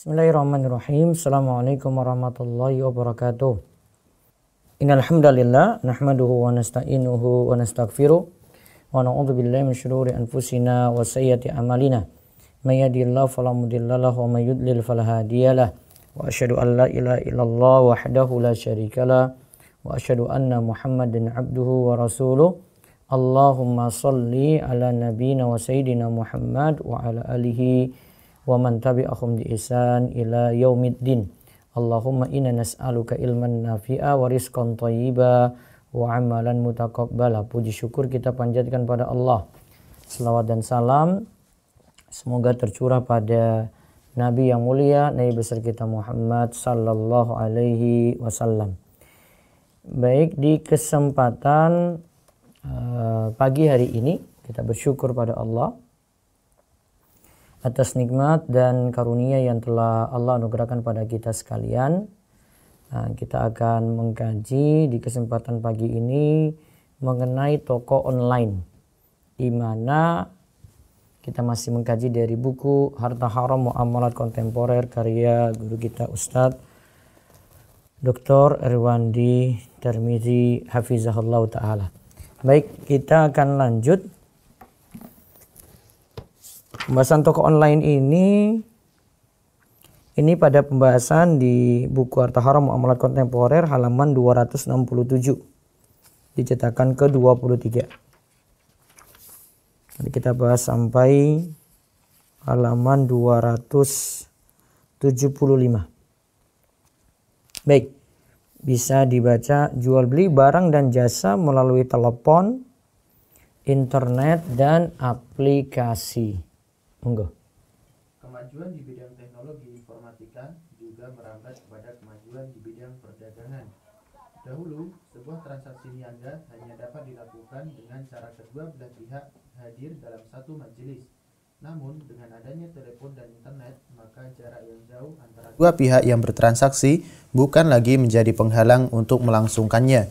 Bismillahirrahmanirrahim. Assalamualaikum warahmatullahi wabarakatuh. Innal hamdalillah nahmaduhu wa nasta'inuhu wa nastaghfiruh wa na'udzu billahi min syururi anfusina wa sayyiati a'malina. May yahdihillahu fala mudhillalah wa may yudlil fala hadiyalah. Wa asyhadu an la ilaha illallah wahdahu la syarikalah wa asyhadu anna Muhammadan abduhu wa rasuluh. Allahumma shalli ala nabiyyina wa sayyidina Muhammad wa ala alihi wa man tabi'ahum bi ihsan ila yaumiddin. Allahumma inna nas'aluka ilman nafi'a wa rizqan thayyiba wa amalan mutaqabbala. Puji syukur kita panjatkan pada Allah. Selawat dan salam semoga tercurah pada Nabi yang mulia, Nabi besar kita Muhammad sallallahu alaihi wasallam. Baik, di kesempatan pagi hari ini kita bersyukur pada Allah atas nikmat dan karunia yang telah Allah anugerahkan pada kita sekalian. Kita akan mengkaji di kesempatan pagi ini mengenai toko online, di mana kita masih mengkaji dari buku Harta Haram Muamalat Kontemporer karya guru kita Ustadz Dr. Irwandi Tirmizi Hafizahullah Ta'ala. Baik, kita akan lanjut. Pembahasan toko online ini pada pembahasan di buku Harta Haram Muamalat Kontemporer halaman 267 di cetakan ke-23. Jadi kita bahas sampai halaman 275. Baik, bisa dibaca jual beli barang dan jasa melalui telepon, internet dan aplikasi. Monggo. Kemajuan di bidang teknologi informatika juga merambat kepada kemajuan di bidang perdagangan. Dahulu, sebuah transaksi niaga hanya dapat dilakukan dengan cara kedua belah pihak hadir dalam satu majelis. Namun, dengan adanya telepon dan internet, maka jarak yang jauh antara dua pihak yang bertransaksi bukan lagi menjadi penghalang untuk melangsungkannya.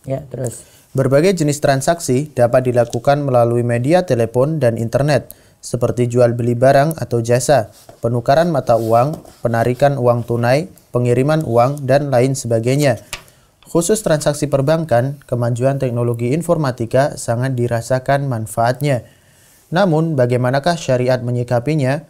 Ya, terus. Berbagai jenis transaksi dapat dilakukan melalui media telepon dan internet, seperti jual beli barang atau jasa, penukaran mata uang, penarikan uang tunai, pengiriman uang, dan lain sebagainya. Khusus transaksi perbankan, kemajuan teknologi informatika sangat dirasakan manfaatnya. Namun, bagaimanakah syariat menyikapinya?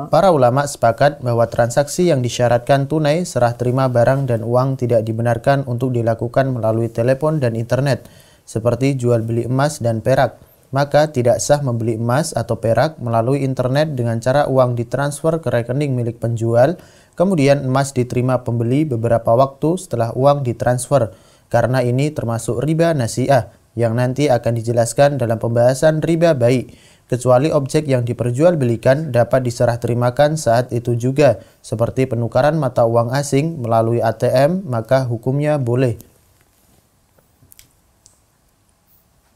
Para ulama sepakat bahwa transaksi yang disyaratkan tunai, serah terima barang dan uang tidak dibenarkan untuk dilakukan melalui telepon dan internet, seperti jual beli emas dan perak. Maka tidak sah membeli emas atau perak melalui internet dengan cara uang ditransfer ke rekening milik penjual, kemudian emas diterima pembeli beberapa waktu setelah uang ditransfer, karena ini termasuk riba nasi'ah, yang nanti akan dijelaskan dalam pembahasan riba bai. Kecuali objek yang diperjualbelikan dapat diserah terimakan saat itu juga, seperti penukaran mata uang asing melalui ATM, maka hukumnya boleh.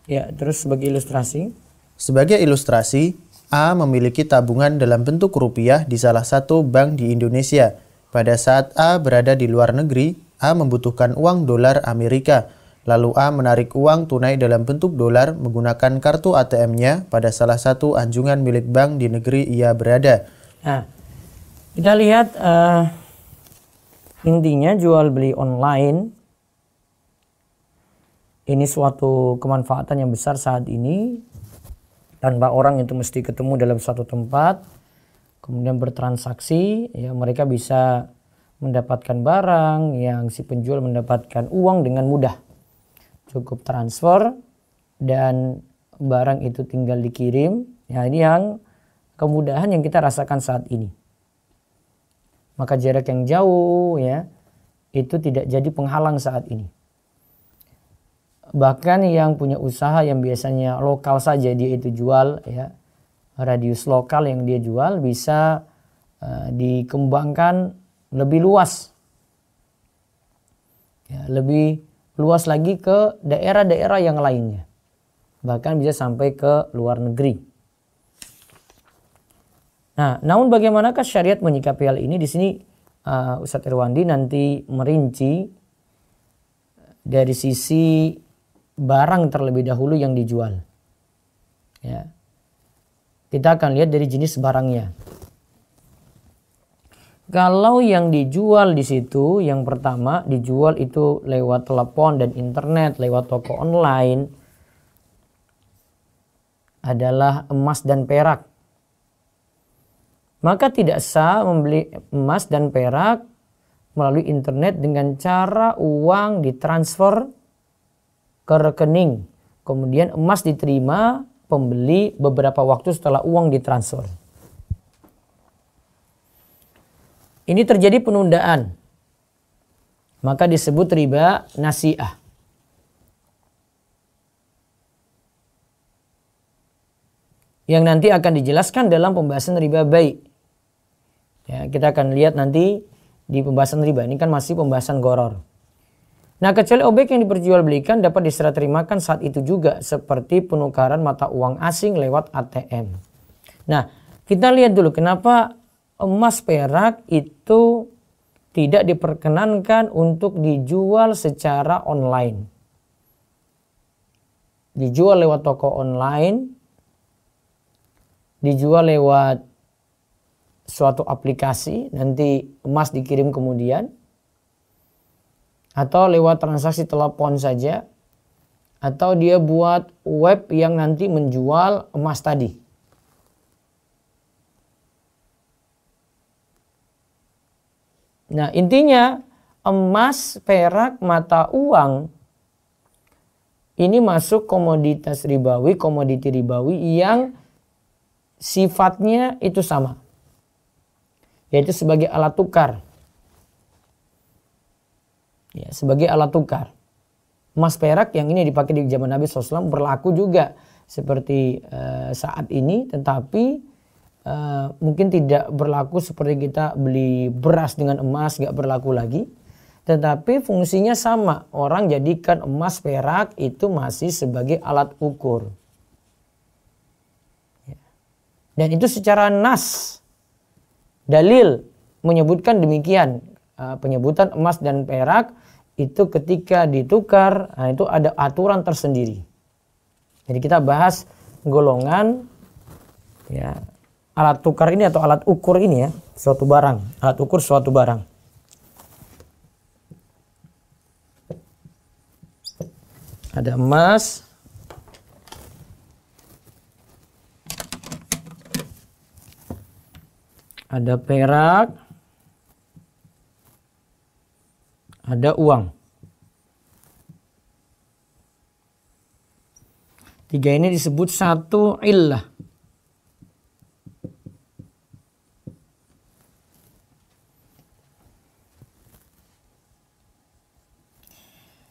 Ya, terus sebagai ilustrasi. Sebagai ilustrasi, A memiliki tabungan dalam bentuk rupiah di salah satu bank di Indonesia. Pada saat A berada di luar negeri, A membutuhkan uang dolar Amerika. Lalu A menarik uang tunai dalam bentuk dolar menggunakan kartu ATM-nya pada salah satu anjungan milik bank di negeri ia berada. Nah, kita lihat intinya jual beli online ini suatu kemanfaatan yang besar saat ini, tanpa orang itu mesti ketemu dalam suatu tempat kemudian bertransaksi. Ya, mereka bisa mendapatkan barang yang si penjual mendapatkan uang dengan mudah. Cukup transfer dan barang itu tinggal dikirim. Ya, ini yang kemudahan yang kita rasakan saat ini. Maka jarak yang jauh ya itu tidak jadi penghalang saat ini. Bahkan yang punya usaha yang biasanya lokal saja dia itu jual, ya, radius lokal yang dia jual bisa dikembangkan lebih luas. Ya, lebih luas lagi ke daerah-daerah yang lainnya. Bahkan bisa sampai ke luar negeri. Nah, namun bagaimanakah syariat menyikapi hal ini? Di sini Ustadz Irwandi nanti merinci dari sisi barang terlebih dahulu yang dijual. Ya. Kita akan lihat dari jenis barangnya. Kalau yang dijual di situ, yang pertama dijual itu lewat telepon dan internet, lewat toko online, adalah emas dan perak. Maka tidak sah membeli emas dan perak melalui internet dengan cara uang ditransfer ke rekening. Kemudian emas diterima pembeli beberapa waktu setelah uang ditransfer. Ini terjadi penundaan. Maka disebut riba nasi'ah. Yang nanti akan dijelaskan dalam pembahasan riba bai'. Ya, kita akan lihat nanti di pembahasan riba. Ini kan masih pembahasan gharar. Nah, kecuali objek yang diperjualbelikan dapat diserah terimakan saat itu juga, seperti penukaran mata uang asing lewat ATM. Nah, kita lihat dulu kenapa emas perak itu tidak diperkenankan untuk dijual secara online. Dijual lewat toko online, dijual lewat suatu aplikasi, nanti emas dikirim kemudian, atau lewat transaksi telepon saja, atau dia buat web yang nanti menjual emas tadi. Nah, intinya emas, perak, mata uang ini masuk komoditas ribawi, komoditi ribawi yang sifatnya itu sama, yaitu sebagai alat tukar. Ya, sebagai alat tukar. Emas perak yang ini dipakai di zaman Nabi SAW berlaku juga seperti saat ini, tetapi mungkin tidak berlaku seperti kita beli beras dengan emas, gak berlaku lagi. Tetapi fungsinya sama. Orang jadikan emas perak itu masih sebagai alat ukur. Dan itu secara nas, dalil menyebutkan demikian. Penyebutan emas dan perak itu ketika ditukar, nah itu ada aturan tersendiri. Jadi kita bahas golongan ya, alat tukar ini atau alat ukur ini ya, suatu barang, alat ukur suatu barang. Ada emas, ada perak, ada uang. Tiga ini disebut satu illah.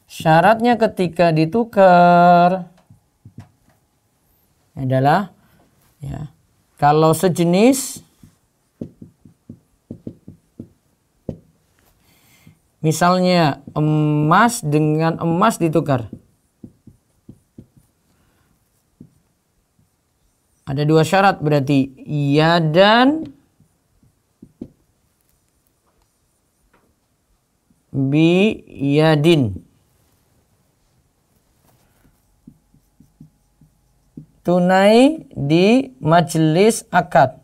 Syaratnya ketika ditukar adalah ya, kalau sejenis, misalnya emas dengan emas ditukar. Ada dua syarat berarti ya dan bi yadin. Tunai di majelis akad.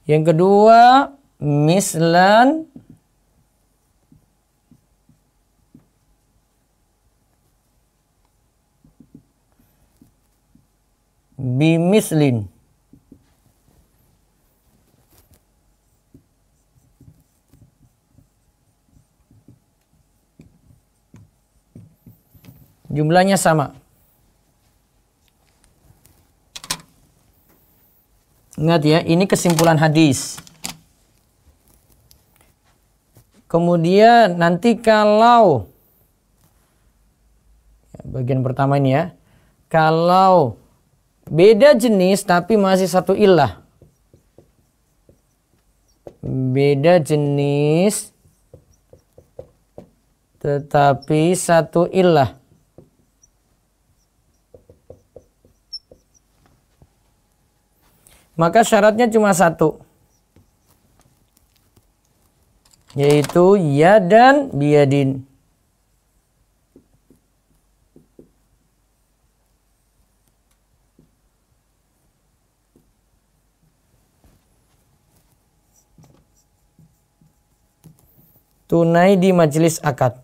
Yang kedua, mislan bimislin. Jumlahnya sama. Ingat ya, ini kesimpulan hadis. Kemudian nanti kalau bagian pertama ini ya, kalau beda jenis tapi masih satu illah. Beda jenis tetapi satu illah. Maka syaratnya cuma satu, yaitu ya dan biyadin. tunai di majelis akad.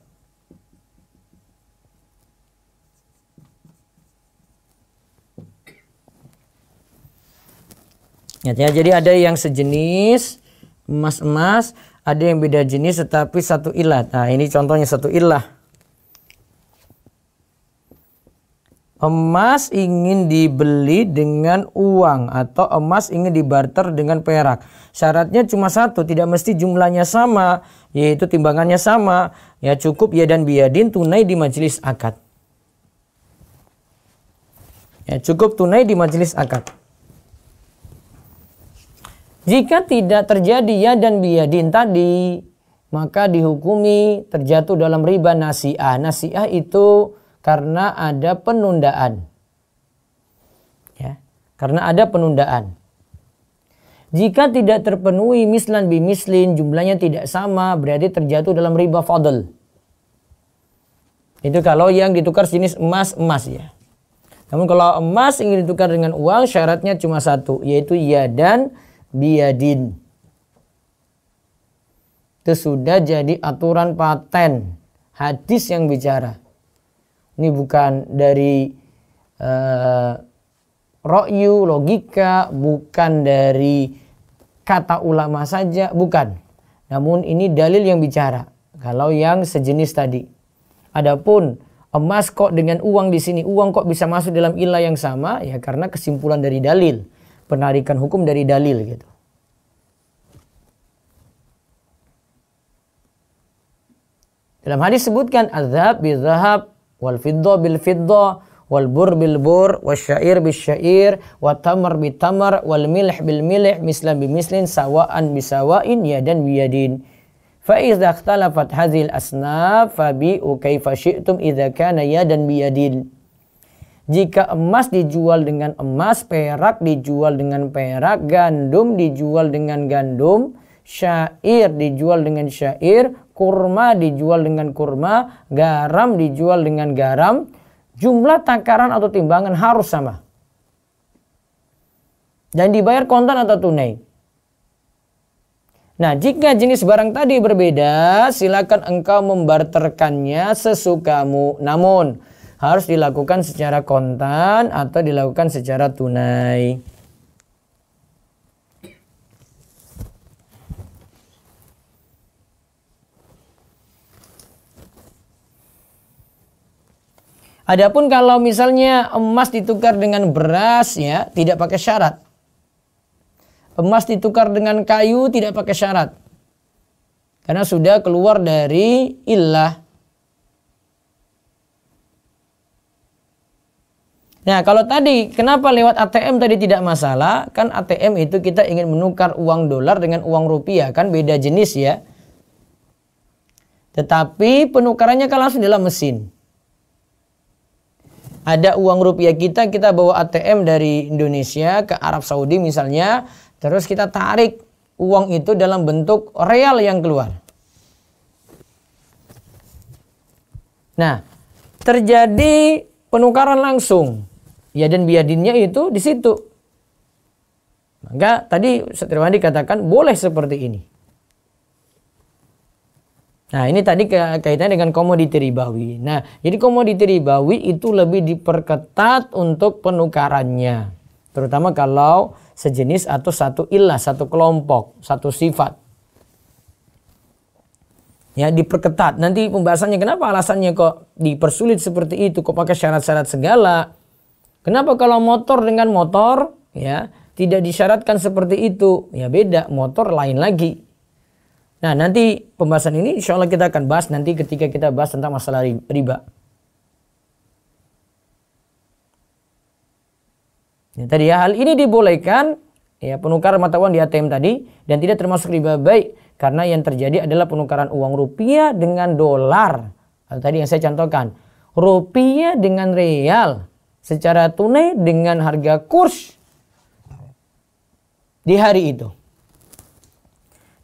Ya, jadi ada yang sejenis emas-emas, ada yang beda jenis tetapi satu ilah. Nah, ini contohnya satu ilah. Emas ingin dibeli dengan uang atau emas ingin dibarter dengan perak. Syaratnya cuma satu, tidak mesti jumlahnya sama, yaitu timbangannya sama. Ya cukup ya dan biyadin tunai di majelis akad. Ya cukup tunai di majelis akad. Jika tidak terjadi ya dan biyadin tadi, maka dihukumi terjatuh dalam riba nasi'ah. Nasi'ah itu karena ada penundaan. Ya, karena ada penundaan. Jika tidak terpenuhi mislan bimislin, jumlahnya tidak sama, berarti terjatuh dalam riba fadl. Itu kalau yang ditukar jenis emas ya. Namun kalau emas ingin ditukar dengan uang, syaratnya cuma satu, yaitu ya dan biyadin. Itu sudah jadi aturan paten, hadis yang bicara. Ini bukan dari ra'yu, logika, bukan dari kata ulama saja, bukan. Namun ini dalil yang bicara. Kalau yang sejenis tadi. Adapun emas kok dengan uang di sini, uang kok bisa masuk dalam ilah yang sama? Ya karena kesimpulan dari dalil. Penarikan hukum dari dalil gitu. Dalam hadis sebutkan azhab bil zahab wal fiddah bil fiddah wal bur bil bur wasyair bis syair wat tamar bit tamar wal milh bil milh mislan bi mislin sawaan bisawain yadan biyadin. Fa idza ikhtalafat hadhil asnaf fabi'u kaifa syi'tum idza kana yadan biyadin. Jika emas dijual dengan emas, perak dijual dengan perak, gandum dijual dengan gandum, syair dijual dengan syair, kurma dijual dengan kurma, garam dijual dengan garam, jumlah takaran atau timbangan harus sama. Dan dibayar kontan atau tunai. Nah, jika jenis barang tadi berbeda, silakan engkau membarterkannya sesukamu. Namun harus dilakukan secara kontan atau dilakukan secara tunai. Adapun kalau misalnya emas ditukar dengan beras ya, tidak pakai syarat. Emas ditukar dengan kayu tidak pakai syarat. Karena sudah keluar dari illah. Nah, kalau tadi kenapa lewat ATM tadi tidak masalah? Kan ATM itu kita ingin menukar uang dolar dengan uang rupiah, kan beda jenis ya. Tetapi penukarannya kan langsung dalam mesin. Ada uang rupiah kita bawa ATM dari Indonesia ke Arab Saudi misalnya, terus kita tarik uang itu dalam bentuk real yang keluar. Nah, terjadi penukaran langsung. Ya dan biadinnya itu di situ. Maka tadi Ustaz Irwandi katakan boleh seperti ini. Nah, ini tadi kaitannya dengan komoditi ribawi. Nah, jadi komoditi ribawi itu lebih diperketat untuk penukarannya. Terutama kalau sejenis atau satu ilah, satu kelompok, satu sifat. Ya, diperketat. Nanti pembahasannya kenapa alasannya kok dipersulit seperti itu, kok pakai syarat-syarat segala. Kenapa kalau motor dengan motor ya tidak disyaratkan seperti itu? Ya beda, motor lain lagi. Nah, nanti pembahasan ini insya Allah kita akan bahas nanti ketika kita bahas tentang masalah riba. Ya, tadi ya, hal ini dibolehkan ya penukaran mata uang di ATM tadi dan tidak termasuk riba baik karena yang terjadi adalah penukaran uang rupiah dengan dolar. Tadi yang saya contohkan, rupiah dengan real secara tunai dengan harga kurs di hari itu.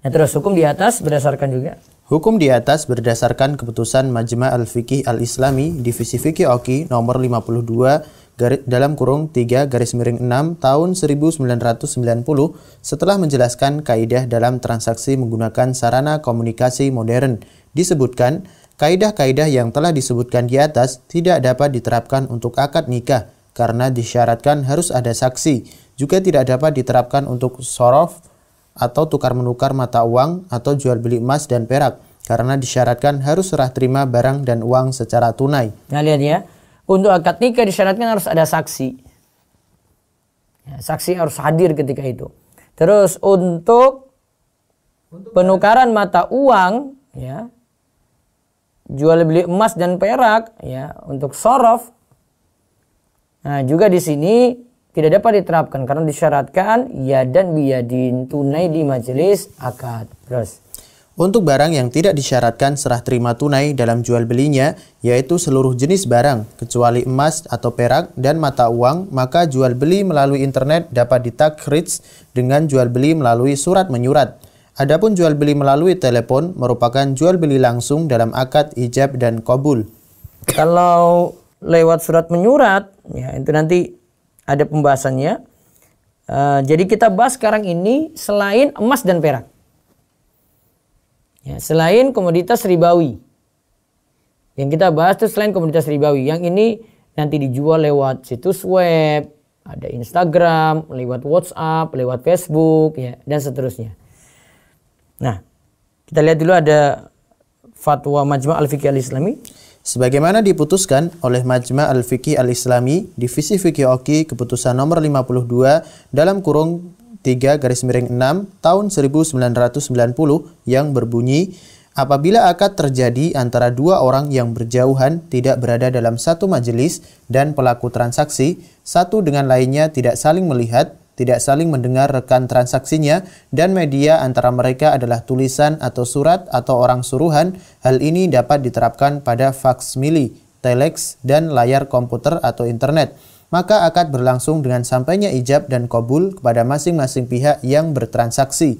Nah, terus hukum di atas berdasarkan juga. Hukum di atas berdasarkan keputusan Majma' al-Fiqih al-Islami Divisi Fiqih Oki nomor 52 dalam kurung 3 garis miring 6 tahun 1990 setelah menjelaskan kaidah dalam transaksi menggunakan sarana komunikasi modern Disebutkan, kaidah-kaidah yang telah disebutkan di atas tidak dapat diterapkan untuk akad nikah karena disyaratkan harus ada saksi. Juga tidak dapat diterapkan untuk sorof atau tukar-menukar mata uang atau jual beli emas dan perak karena disyaratkan harus serah terima barang dan uang secara tunai. Nah lihat ya, untuk akad nikah disyaratkan harus ada saksi. Ya, saksi harus hadir ketika itu. Terus untuk penukaran mata uang, ya, jual beli emas dan perak, ya, untuk sorof, nah juga di sini tidak dapat diterapkan karena disyaratkan yadan biyadin, tunai di majelis akad. Terus untuk barang yang tidak disyaratkan serah terima tunai dalam jual belinya, yaitu seluruh jenis barang kecuali emas atau perak dan mata uang, maka jual beli melalui internet dapat ditakhrij dengan jual beli melalui surat menyurat. Adapun jual beli melalui telepon merupakan jual beli langsung dalam akad ijab dan qabul. Kalau lewat surat menyurat, ya itu nanti ada pembahasannya. Jadi kita bahas sekarang ini selain emas dan perak. Ya, selain komoditas ribawi. Yang kita bahas itu selain komoditas ribawi. Yang ini nanti dijual lewat situs web, ada Instagram, lewat WhatsApp, lewat Facebook, ya, dan seterusnya. Nah, kita lihat dulu ada fatwa Majma' Al-Fiqih Al-Islami. Sebagaimana diputuskan oleh Majma' Al-Fiqih Al-Islami, Divisi Fikih Oki, keputusan nomor 52 dalam kurung 3/6 tahun 1990 yang berbunyi, apabila akad terjadi antara dua orang yang berjauhan tidak berada dalam satu majelis dan pelaku transaksi, satu dengan lainnya tidak saling melihat, tidak saling mendengar rekan transaksinya, dan media antara mereka adalah tulisan atau surat atau orang suruhan, hal ini dapat diterapkan pada faksmili, telex, dan layar komputer atau internet. Maka akad berlangsung dengan sampainya ijab dan qabul kepada masing-masing pihak yang bertransaksi.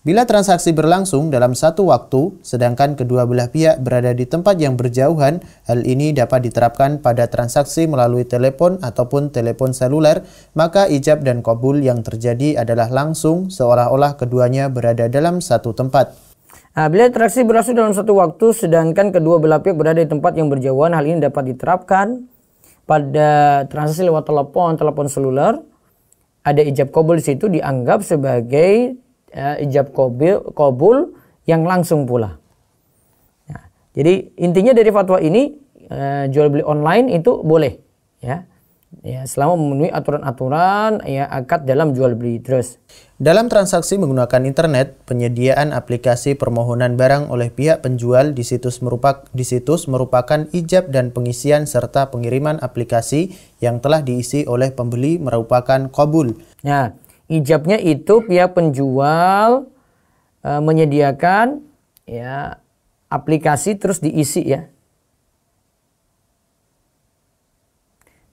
Bila transaksi berlangsung dalam satu waktu, sedangkan kedua belah pihak berada di tempat yang berjauhan, hal ini dapat diterapkan pada transaksi melalui telepon ataupun telepon seluler, maka ijab dan qabul yang terjadi adalah langsung seolah-olah keduanya berada dalam satu tempat. Nah, bila transaksi berlangsung dalam satu waktu, sedangkan kedua belah pihak berada di tempat yang berjauhan, hal ini dapat diterapkan pada transaksi lewat telepon seluler. Ada ijab qabul di situ dianggap sebagai ijab qabul yang langsung pula. Nah, jadi intinya dari fatwa ini jual beli online itu boleh, ya. Ya, selama memenuhi aturan-aturan ya akad dalam jual beli. Terus dalam transaksi menggunakan internet, penyediaan aplikasi permohonan barang oleh pihak penjual di situs merupakan ijab dan pengisian serta pengiriman aplikasi yang telah diisi oleh pembeli merupakan qabul. Nah, ijabnya itu pihak penjual menyediakan ya aplikasi terus diisi, ya.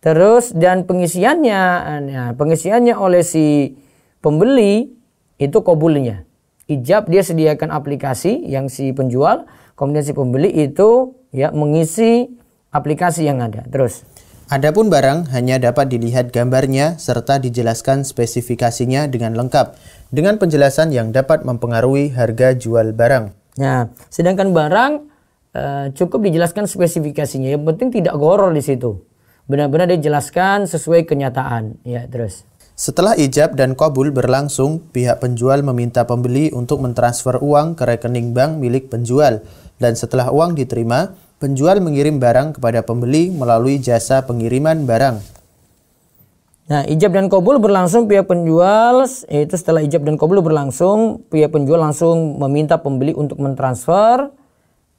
Terus dan pengisiannya oleh si pembeli itu qabulnya. Ijab dia sediakan aplikasi yang si penjual, kemudian si pembeli itu ya mengisi aplikasi yang ada. Terus adapun barang hanya dapat dilihat gambarnya serta dijelaskan spesifikasinya dengan lengkap dengan penjelasan yang dapat mempengaruhi harga jual barang. Nah, sedangkan barang cukup dijelaskan spesifikasinya. Yang penting tidak goror di situ. Benar-benar dijelaskan sesuai kenyataan. Ya, terus. Setelah ijab dan qabul berlangsung, pihak penjual meminta pembeli untuk mentransfer uang ke rekening bank milik penjual. Dan setelah uang diterima, penjual mengirim barang kepada pembeli melalui jasa pengiriman barang. Nah, ijab dan qabul berlangsung pihak penjual, yaitu setelah ijab dan qabul berlangsung, pihak penjual langsung meminta pembeli untuk mentransfer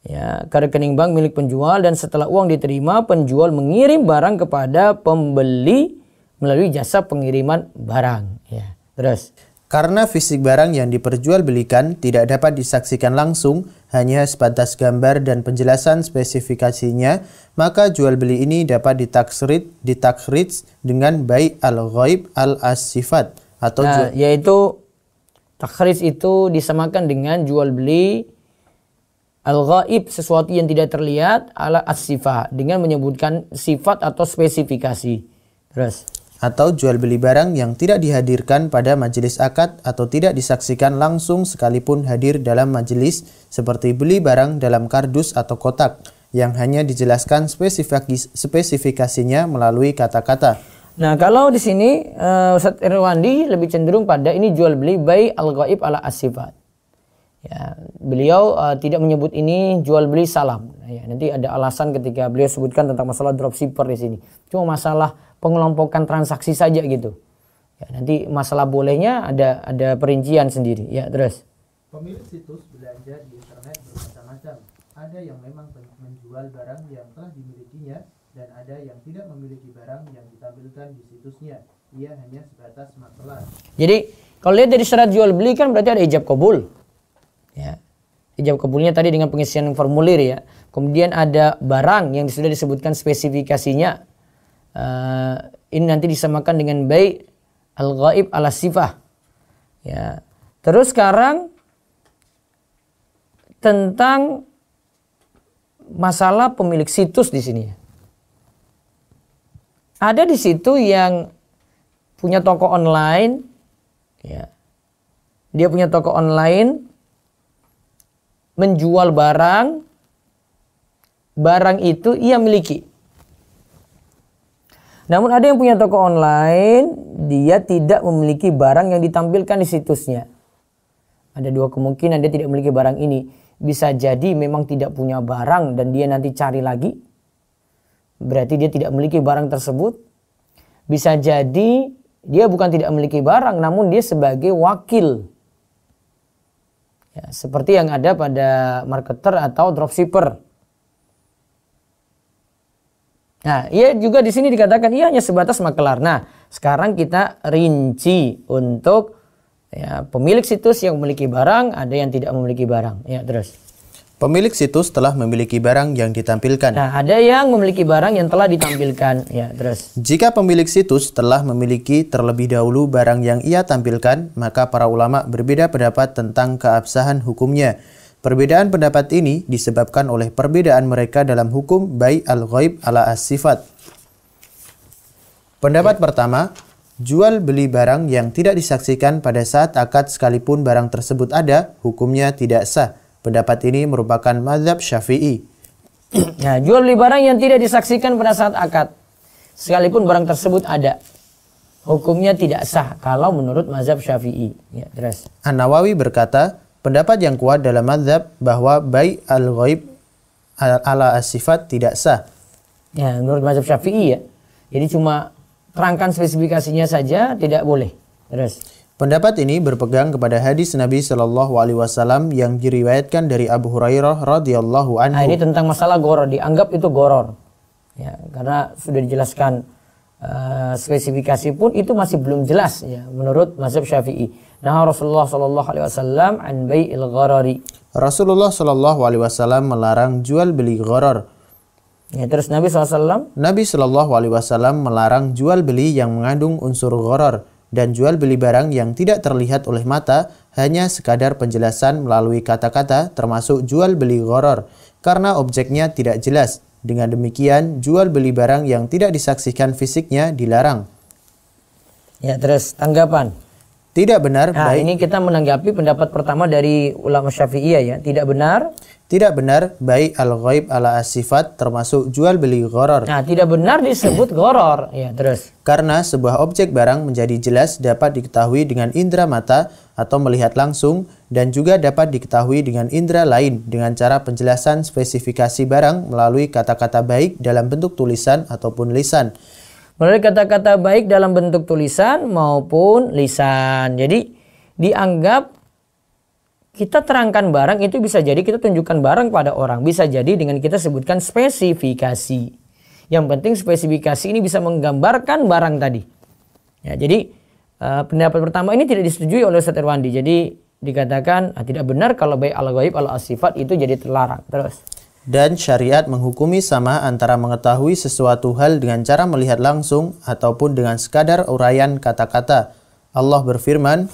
ya ke rekening bank milik penjual, dan setelah uang diterima, penjual mengirim barang kepada pembeli melalui jasa pengiriman barang. Ya, terus. Karena fisik barang yang diperjualbelikan tidak dapat disaksikan langsung, hanya sebatas gambar dan penjelasan spesifikasinya, maka jual beli ini dapat ditakhrij dengan bai' al-ghaib al-as-sifat atau yaitu takhrij itu disamakan dengan jual beli al-ghaib, sesuatu yang tidak terlihat, ala as-sifat dengan menyebutkan sifat atau spesifikasi. Terus atau jual beli barang yang tidak dihadirkan pada majelis akad atau tidak disaksikan langsung sekalipun hadir dalam majelis, seperti beli barang dalam kardus atau kotak yang hanya dijelaskan spesifikasinya melalui kata-kata. Nah, kalau di sini Ustadz Irwandi lebih cenderung pada ini jual beli bai al-ghaib ala as-sifat. Ya, beliau tidak menyebut ini jual beli salam. Ya, nanti ada alasan ketika beliau sebutkan tentang masalah dropshipper di sini. Cuma masalah pengelompokan transaksi saja gitu. Ya, nanti masalah bolehnya ada perincian sendiri. Ya, terus. Pemilik situs belanja di internet bermacam-macam. Ada yang memang menjual barang yang telah dimilikinya dan ada yang tidak memiliki barang yang ditampilkan di situsnya. Ia hanya sebatas makelar. Jadi kalau lihat dari syarat jual beli kan berarti ada ijab kabul. Ya. Ijab kabulnya tadi dengan pengisian formulir ya. Kemudian ada barang yang sudah disebutkan spesifikasinya. Ini nanti disamakan dengan bai al-ghaib ala sifah. Ya. Terus sekarang tentang masalah pemilik situs di sini. Ada di situ yang punya toko online, ya. Dia punya toko online, menjual barang itu ia miliki. Namun ada yang punya toko online, dia tidak memiliki barang yang ditampilkan di situsnya. Ada dua kemungkinan dia tidak memiliki barang ini. Bisa jadi memang tidak punya barang dan dia nanti cari lagi. Berarti dia tidak memiliki barang tersebut. Bisa jadi dia bukan tidak memiliki barang, namun dia sebagai wakil. Ya, seperti yang ada pada marketer atau dropshipper. Nah, ia juga di sini dikatakan ia hanya sebatas makelar. Nah, sekarang kita rinci untuk ya, pemilik situs yang memiliki barang, ada yang tidak memiliki barang. Ya, terus. Pemilik situs telah memiliki barang yang ditampilkan. Nah, ada yang memiliki barang yang telah ditampilkan. Ya, terus. Jika pemilik situs telah memiliki terlebih dahulu barang yang ia tampilkan, maka para ulama berbeda pendapat tentang keabsahan hukumnya. Perbedaan pendapat ini disebabkan oleh perbedaan mereka dalam hukum bai al-ghaib ala as-sifat. Pendapat pertama, jual beli barang yang tidak disaksikan pada saat akad sekalipun barang tersebut ada, hukumnya tidak sah. Pendapat ini merupakan mazhab Syafi'i. Nah, jual beli barang yang tidak disaksikan pada saat akad, sekalipun barang tersebut ada, hukumnya tidak sah kalau menurut mazhab Syafi'i. Ya, terus. An-Nawawi berkata, pendapat yang kuat dalam mazhab bahwa bai al-ghaib ala as-sifat tidak sah. Ya, menurut mazhab Syafi'i ya. Jadi cuma terangkan spesifikasinya saja tidak boleh. Terus. Pendapat ini berpegang kepada hadis Nabi Shallallahu Alaihi Wasallam yang diriwayatkan dari Abu Hurairah radhiyallahu anhu. Nah, ini tentang masalah goror, dianggap itu goror. Ya, karena sudah dijelaskan spesifikasi pun itu masih belum jelas ya menurut mazhab Syafi'i. Nah, Rasulullah Shallallahu Alaihi Wasallam an bai'il gharari. Rasulullah Shallallahu Alaihi Wasallam melarang jual beli gharar. Ya, terus Nabi SAW? Nabi Shallallahu Alaihi Wasallam melarang jual beli yang mengandung unsur gharar dan jual beli barang yang tidak terlihat oleh mata, hanya sekadar penjelasan melalui kata-kata, termasuk jual beli gharar, karena objeknya tidak jelas. Dengan demikian, jual beli barang yang tidak disaksikan fisiknya dilarang. Ya, terus tanggapan. Tidak benar. Nah, ini kita menanggapi pendapat pertama dari ulama Syafi'iyah ya. Tidak benar. Tidak benar bai al-ghaib ala as-sifat termasuk jual beli gharar. Nah, tidak benar disebut gharar. Ya, terus. Karena sebuah objek barang menjadi jelas dapat diketahui dengan indera mata atau melihat langsung, dan juga dapat diketahui dengan indera lain dengan cara penjelasan spesifikasi barang melalui kata-kata baik dalam bentuk tulisan ataupun lisan. Melalui kata-kata baik dalam bentuk tulisan maupun lisan. Jadi dianggap kita terangkan barang itu bisa jadi kita tunjukkan barang pada orang. Bisa jadi dengan kita sebutkan spesifikasi. Yang penting spesifikasi ini bisa menggambarkan barang tadi. Ya, jadi pendapat pertama ini tidak disetujui oleh Ustaz Irwandi. Jadi dikatakan tidak benar kalau bai al-ghaib al-sifat itu jadi terlarang. Terus. Dan syariat menghukumi sama antara mengetahui sesuatu hal dengan cara melihat langsung ataupun dengan sekadar uraian kata-kata. Allah berfirman,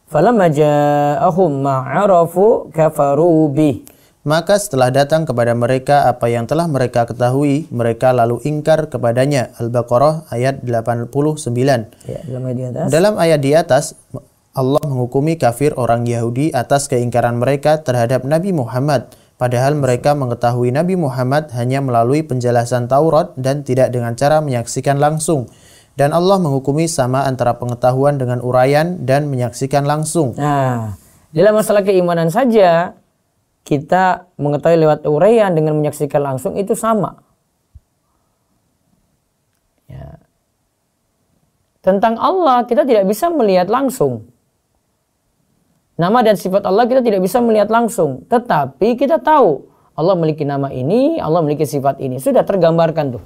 "Falamma ja'ahum ma'arafu kafaru bih." Maka setelah datang kepada mereka apa yang telah mereka ketahui, mereka lalu ingkar kepadanya. Al-Baqarah ayat 89. Ya, Dalam ayat di atas, Allah menghukumi kafir orang Yahudi atas keingkaran mereka terhadap Nabi Muhammad. Padahal mereka mengetahui Nabi Muhammad hanya melalui penjelasan Taurat dan tidak dengan cara menyaksikan langsung. Dan Allah menghukumi sama antara pengetahuan dengan uraian dan menyaksikan langsung. Nah, dalam masalah keimanan saja, kita mengetahui lewat uraian dengan menyaksikan langsung itu sama. Ya. Tentang Allah kita tidak bisa melihat langsung. Nama dan sifat Allah kita tidak bisa melihat langsung. Tetapi kita tahu Allah memiliki nama ini, Allah memiliki sifat ini. Sudah tergambarkan tuh.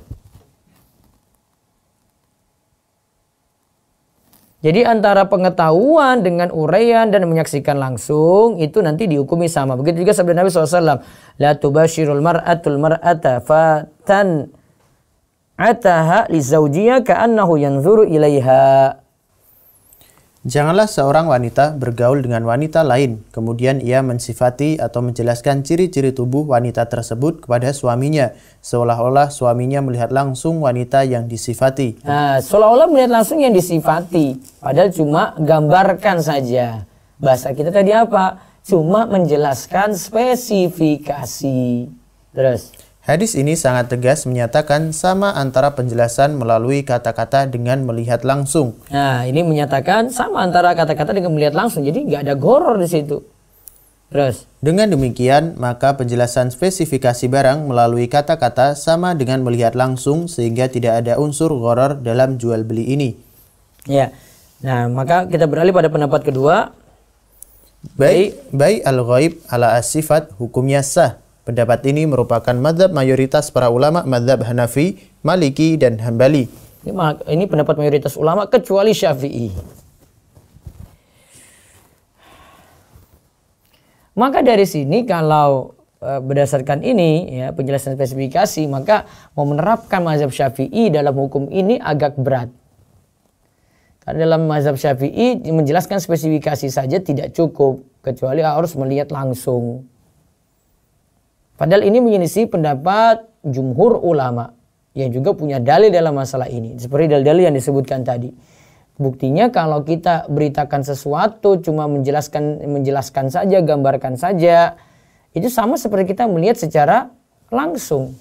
Jadi antara pengetahuan dengan uraian dan menyaksikan langsung itu nanti dihukumi sama. Begitu juga sabda Nabi SAW. La tubashirul mar'atul mar'ata fatan ataha li zawjiha ka'annahu yanzuru ilaiha. Janganlah seorang wanita bergaul dengan wanita lain, kemudian ia mensifati atau menjelaskan ciri-ciri tubuh wanita tersebut kepada suaminya, seolah-olah suaminya melihat langsung wanita yang disifati. Nah, seolah-olah melihat langsung yang disifati, padahal cuma gambarkan saja. Bahasa kita tadi apa? Cuma menjelaskan spesifikasi. Terus. Hadis ini sangat tegas menyatakan sama antara penjelasan melalui kata-kata dengan melihat langsung. Nah, ini menyatakan sama antara kata-kata dengan melihat langsung. Jadi nggak ada goror di situ. Terus. Dengan demikian, maka penjelasan spesifikasi barang melalui kata-kata sama dengan melihat langsung sehingga tidak ada unsur goror dalam jual beli ini. Ya. Nah, maka kita beralih pada pendapat kedua. Bai al-ghaib ala as-sifat hukumnya sah. Pendapat ini merupakan mazhab mayoritas para ulama mazhab Hanafi, Maliki, dan Hambali. Ini pendapat mayoritas ulama kecuali Syafi'i. Maka dari sini kalau berdasarkan ini ya penjelasan spesifikasi, maka mau menerapkan mazhab Syafi'i dalam hukum ini agak berat. Karena dalam mazhab Syafi'i menjelaskan spesifikasi saja tidak cukup, kecuali harus melihat langsung. Padahal ini menyelisih pendapat jumhur ulama yang juga punya dalil dalam masalah ini. Seperti dalil-dalil yang disebutkan tadi. Buktinya kalau kita beritakan sesuatu cuma menjelaskan saja, gambarkan saja, itu sama seperti kita melihat secara langsung.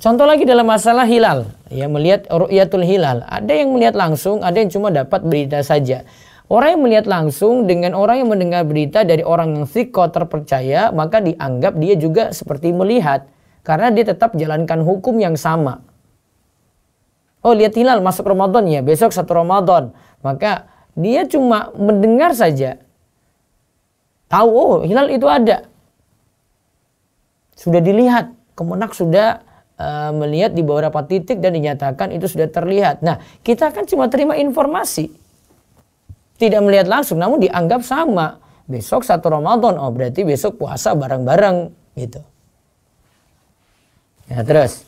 Contoh lagi dalam masalah hilal, ya melihat ru'yatul hilal. Ada yang melihat langsung, ada yang cuma dapat berita saja. Orang yang melihat langsung dengan orang yang mendengar berita dari orang yang thiqah terpercaya, maka dianggap dia juga seperti melihat. Karena dia tetap jalankan hukum yang sama. Oh, lihat hilal masuk Ramadan ya, besok 1 Ramadan. Maka dia cuma mendengar saja. Tahu, oh hilal itu ada. Sudah dilihat, kemenak sudah melihat di beberapa titik dan dinyatakan itu sudah terlihat. Nah, kita kan cuma terima informasi. Tidak melihat langsung, namun dianggap sama. Besok 1 Ramadan, oh berarti besok puasa bareng-bareng gitu. Ya, terus.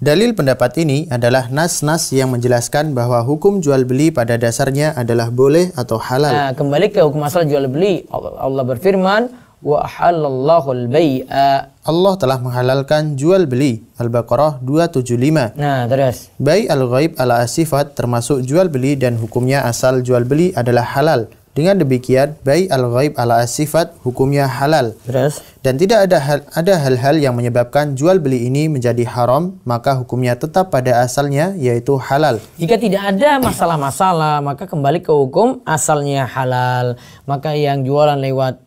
Dalil pendapat ini adalah nas-nas yang menjelaskan bahwa hukum jual beli pada dasarnya adalah boleh atau halal. Nah, kembali ke hukum asal jual beli. Allah berfirman, wa halallahu al-bai'a. Allah telah menghalalkan jual beli. Al-Baqarah 275. Nah, terus. Bai al-ghaib ala as-sifat termasuk jual beli dan hukumnya asal jual beli adalah halal. Dengan demikian, bai al-ghaib ala as-sifat hukumnya halal. Terus. Dan tidak ada hal-hal yang menyebabkan jual beli ini menjadi haram, maka hukumnya tetap pada asalnya yaitu halal. Jika tidak ada masalah-masalah, maka kembali ke hukum asalnya halal. Maka yang jualan lewat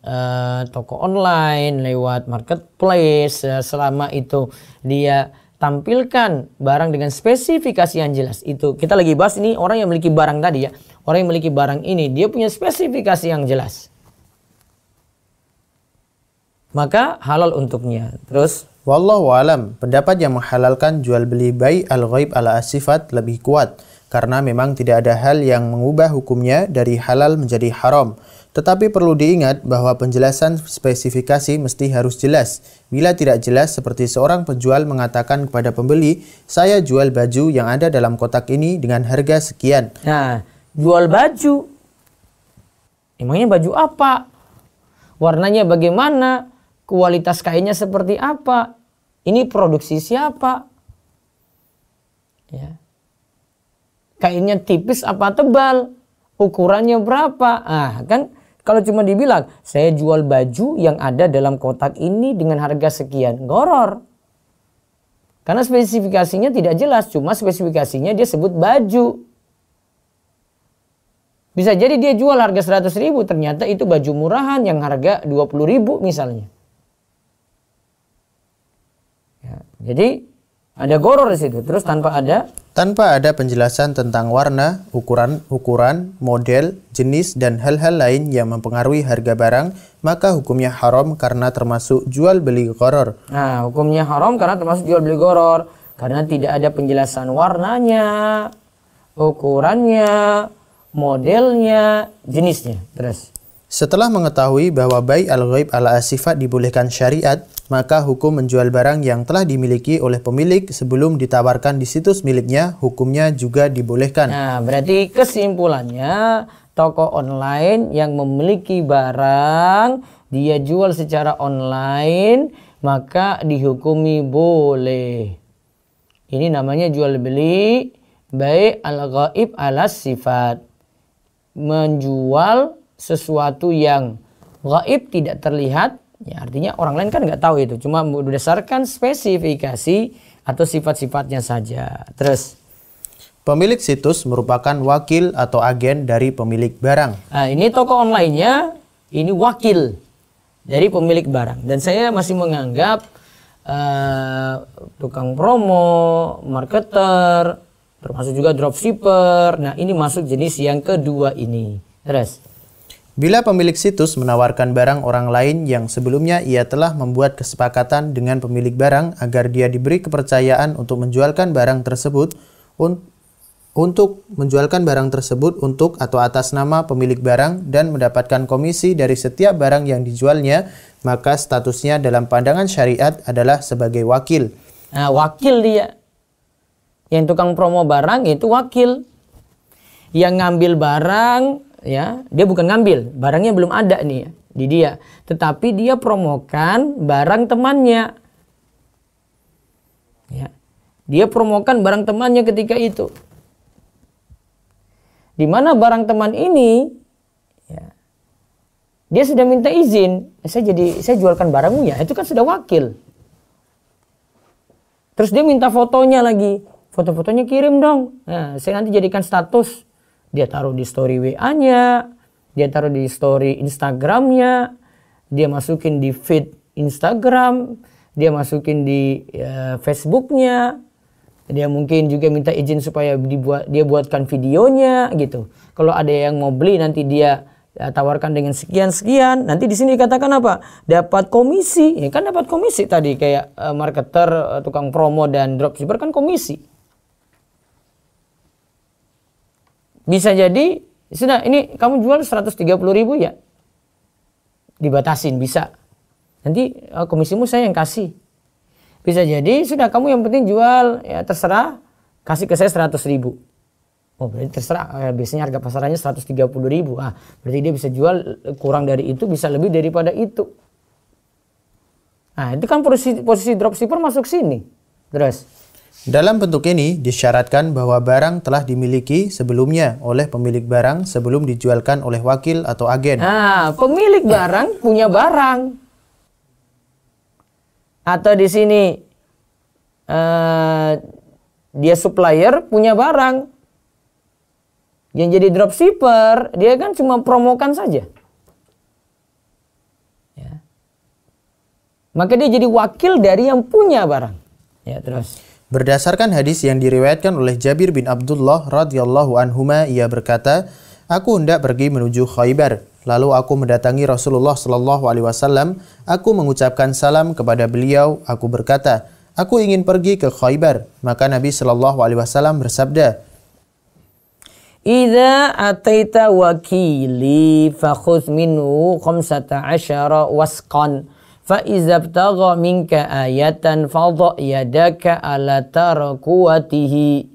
toko online, lewat marketplace, selama itu dia tampilkan barang dengan spesifikasi yang jelas. Itu kita lagi bahas ini orang yang memiliki barang tadi ya. Orang yang memiliki barang ini dia punya spesifikasi yang jelas. Maka halal untuknya. Terus wallahu alam, pendapat yang menghalalkan jual beli bai al-ghaib ala as-sifat lebih kuat karena memang tidak ada hal yang mengubah hukumnya dari halal menjadi haram. Tetapi perlu diingat bahwa penjelasan spesifikasi mesti harus jelas. Bila tidak jelas, seperti seorang penjual mengatakan kepada pembeli, saya jual baju yang ada dalam kotak ini dengan harga sekian. nah, jual baju Emangnya baju apa? Warnanya bagaimana? Kualitas kainnya seperti apa? Ini produksi siapa? Ya. Kainnya tipis apa tebal? Ukurannya berapa? Ah, kan kalau cuma dibilang saya jual baju yang ada dalam kotak ini dengan harga sekian, goror. Karena spesifikasinya tidak jelas, cuma spesifikasinya dia sebut baju. Bisa jadi dia jual harga 100.000, ternyata itu baju murahan yang harga 20.000 misalnya. Ya, jadi ada goror di situ. Terus tanpa ada penjelasan tentang warna, ukuran, model, jenis dan hal-hal lain yang mempengaruhi harga barang, maka hukumnya haram karena termasuk jual beli gharar. Nah, hukumnya haram karena termasuk jual beli gharar karena tidak ada penjelasan warnanya, ukurannya, modelnya, jenisnya. Terus setelah mengetahui bahwa bai' al-ghaib ala sifat dibolehkan syariat, maka hukum menjual barang yang telah dimiliki oleh pemilik sebelum ditawarkan di situs miliknya, hukumnya juga dibolehkan. Nah, berarti kesimpulannya, toko online yang memiliki barang, dia jual secara online, maka dihukumi boleh. Ini namanya jual beli bai' al-ghaib ala sifat. Menjual sesuatu yang gaib tidak terlihat, ya artinya orang lain kan nggak tahu itu, cuma berdasarkan spesifikasi atau sifat-sifatnya saja. Terus pemilik situs merupakan wakil atau agen dari pemilik barang. Nah, ini toko online-nya ini wakil dari pemilik barang, dan saya masih menganggap tukang promo, marketer, termasuk juga dropshipper. Nah, ini masuk jenis yang kedua ini. Terus bila pemilik situs menawarkan barang orang lain yang sebelumnya ia telah membuat kesepakatan dengan pemilik barang agar dia diberi kepercayaan untuk menjualkan barang tersebut untuk atau atas nama pemilik barang dan mendapatkan komisi dari setiap barang yang dijualnya, maka statusnya dalam pandangan syariat adalah sebagai wakil. Nah, wakil dia. Yang tukang promo barang itu wakil. Yang ngambil barang, ya, dia bukan ngambil, barangnya belum ada nih ya, di dia, tetapi dia promokan barang temannya, ya, dia promokan barang temannya ketika itu, di mana barang teman ini, ya, dia sudah minta izin, saya jualkan barangmu ya, itu kan sudah wakil. Terus dia minta fotonya lagi, foto-fotonya kirim dong, nah, saya nanti jadikan status. Dia taruh di story WA-nya, dia taruh di story Instagram-nya, dia masukin di feed Instagram, dia masukin di Facebook-nya, dia mungkin juga minta izin supaya dia buatkan videonya gitu. Kalau ada yang mau beli nanti dia tawarkan dengan sekian-sekian, nanti di sini dikatakan apa? Dapat komisi, ya kan dapat komisi tadi kayak marketer, tukang promo dan dropshipper kan komisi. Bisa jadi, sudah ini kamu jual 130.000 ya, dibatasin bisa. Nanti komisimu saya yang kasih. Bisa jadi, sudah kamu yang penting jual, ya terserah, kasih ke saya 100.000. Oh berarti terserah, biasanya harga pasarannya 130.000. Ah, berarti dia bisa jual kurang dari itu, bisa lebih daripada itu. Nah itu kan posisi dropshipper masuk sini. Terus dalam bentuk ini disyaratkan bahwa barang telah dimiliki sebelumnya oleh pemilik barang sebelum dijualkan oleh wakil atau agen. Nah, pemilik barang punya barang. Atau di sini dia supplier punya barang. Yang jadi dropshipper dia kan cuma promokan saja. Ya. Maka dia jadi wakil dari yang punya barang. Ya, terus berdasarkan hadis yang diriwayatkan oleh Jabir bin Abdullah radhiyallahu anhuma, ia berkata, "Aku hendak pergi menuju Khaybar. Lalu aku mendatangi Rasulullah sallallahu alaihi wasallam. Aku mengucapkan salam kepada beliau. Aku berkata, aku ingin pergi ke Khaybar." Maka Nabi sallallahu alaihi wasallam bersabda, "Idza ataita wakili fakhudh minhu 15 wasqan. Fa'iza btagha minka ayatan fadha yadaka ala tarkuwatihi."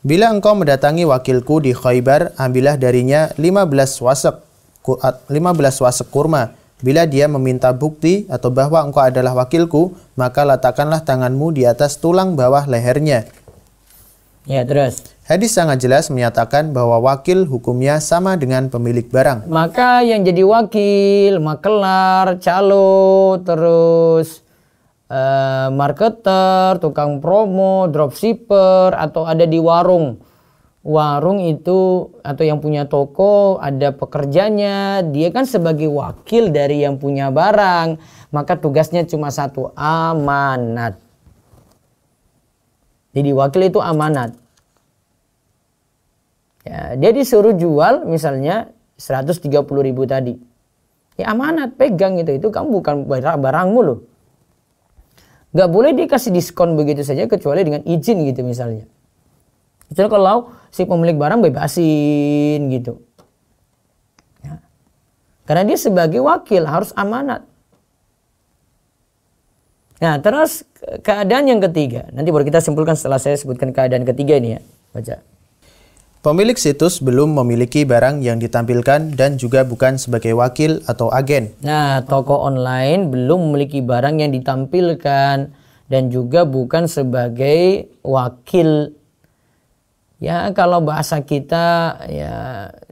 Bila engkau mendatangi wakilku di Khaybar, ambillah darinya 15 wasaq. wasek kurma. Bila dia meminta bukti atau bahwa engkau adalah wakilku, maka letakkanlah tanganmu di atas tulang bawah lehernya. Ya, terus. Hadis sangat jelas menyatakan bahwa wakil hukumnya sama dengan pemilik barang. Maka yang jadi wakil, makelar, calo, terus marketer, tukang promo, dropshipper, atau ada di warung. Warung itu atau yang punya toko ada pekerjanya, dia kan sebagai wakil dari yang punya barang, maka tugasnya cuma satu, amanat. Jadi wakil itu amanat. Ya, dia disuruh jual misalnya 130.000 tadi. Ya amanat, pegang itu kamu bukan barangmu loh. Gak boleh dikasih diskon begitu saja kecuali dengan izin gitu misalnya. Jadi kalau si pemilik barang bebasin gitu. Ya. Karena dia sebagai wakil harus amanat. Nah terus keadaan yang ketiga. Nanti baru kita simpulkan setelah saya sebutkan keadaan ketiga ini ya. Baca. Pemilik situs belum memiliki barang yang ditampilkan dan juga bukan sebagai wakil atau agen. Nah toko online belum memiliki barang yang ditampilkan dan juga bukan sebagai wakil. Ya kalau bahasa kita ya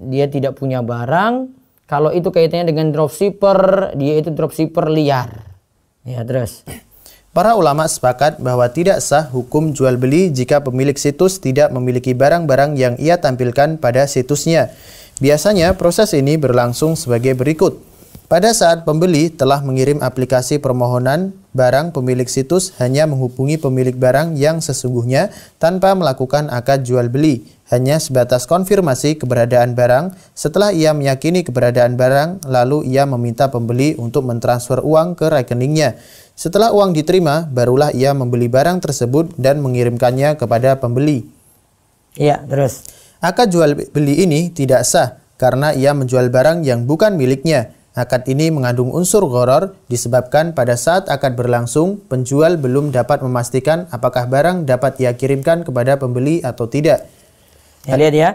dia tidak punya barang. Kalau itu kaitannya dengan dropshipper, dia itu dropshipper liar. Ya terus. Para ulama sepakat bahwa tidak sah hukum jual beli jika pemilik situs tidak memiliki barang-barang yang ia tampilkan pada situsnya. Biasanya proses ini berlangsung sebagai berikut. Pada saat pembeli telah mengirim aplikasi permohonan, barang pemilik situs hanya menghubungi pemilik barang yang sesungguhnya tanpa melakukan akad jual beli, hanya sebatas konfirmasi keberadaan barang. Setelah ia meyakini keberadaan barang, lalu ia meminta pembeli untuk mentransfer uang ke rekeningnya. Setelah uang diterima, barulah ia membeli barang tersebut dan mengirimkannya kepada pembeli. Iya, terus. Akad jual beli ini tidak sah karena ia menjual barang yang bukan miliknya. Akad ini mengandung unsur gharar disebabkan pada saat akad berlangsung, penjual belum dapat memastikan apakah barang dapat ia kirimkan kepada pembeli atau tidak. Ya, lihat ya.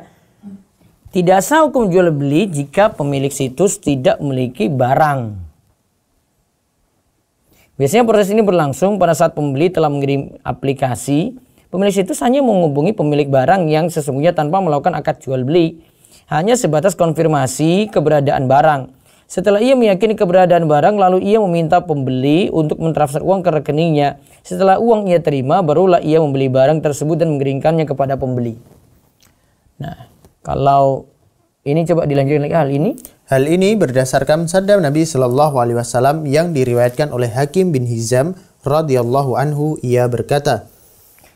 Tidak sah hukum jual beli jika pemilik situs tidak memiliki barang. Biasanya proses ini berlangsung pada saat pembeli telah mengirim aplikasi. Pemilik situs hanya menghubungi pemilik barang yang sesungguhnya tanpa melakukan akad jual beli. Hanya sebatas konfirmasi keberadaan barang. Setelah ia meyakini keberadaan barang, lalu ia meminta pembeli untuk mentransfer uang ke rekeningnya. Setelah uang ia terima, barulah ia membeli barang tersebut dan mengirimkannya kepada pembeli. Nah, kalau ini coba dilanjutkan lagi hal ini. Hal ini berdasarkan sabda Nabi Shallallahu Alaihi Wasallam yang diriwayatkan oleh Hakim bin Hizam radhiyallahu anhu. Ia berkata,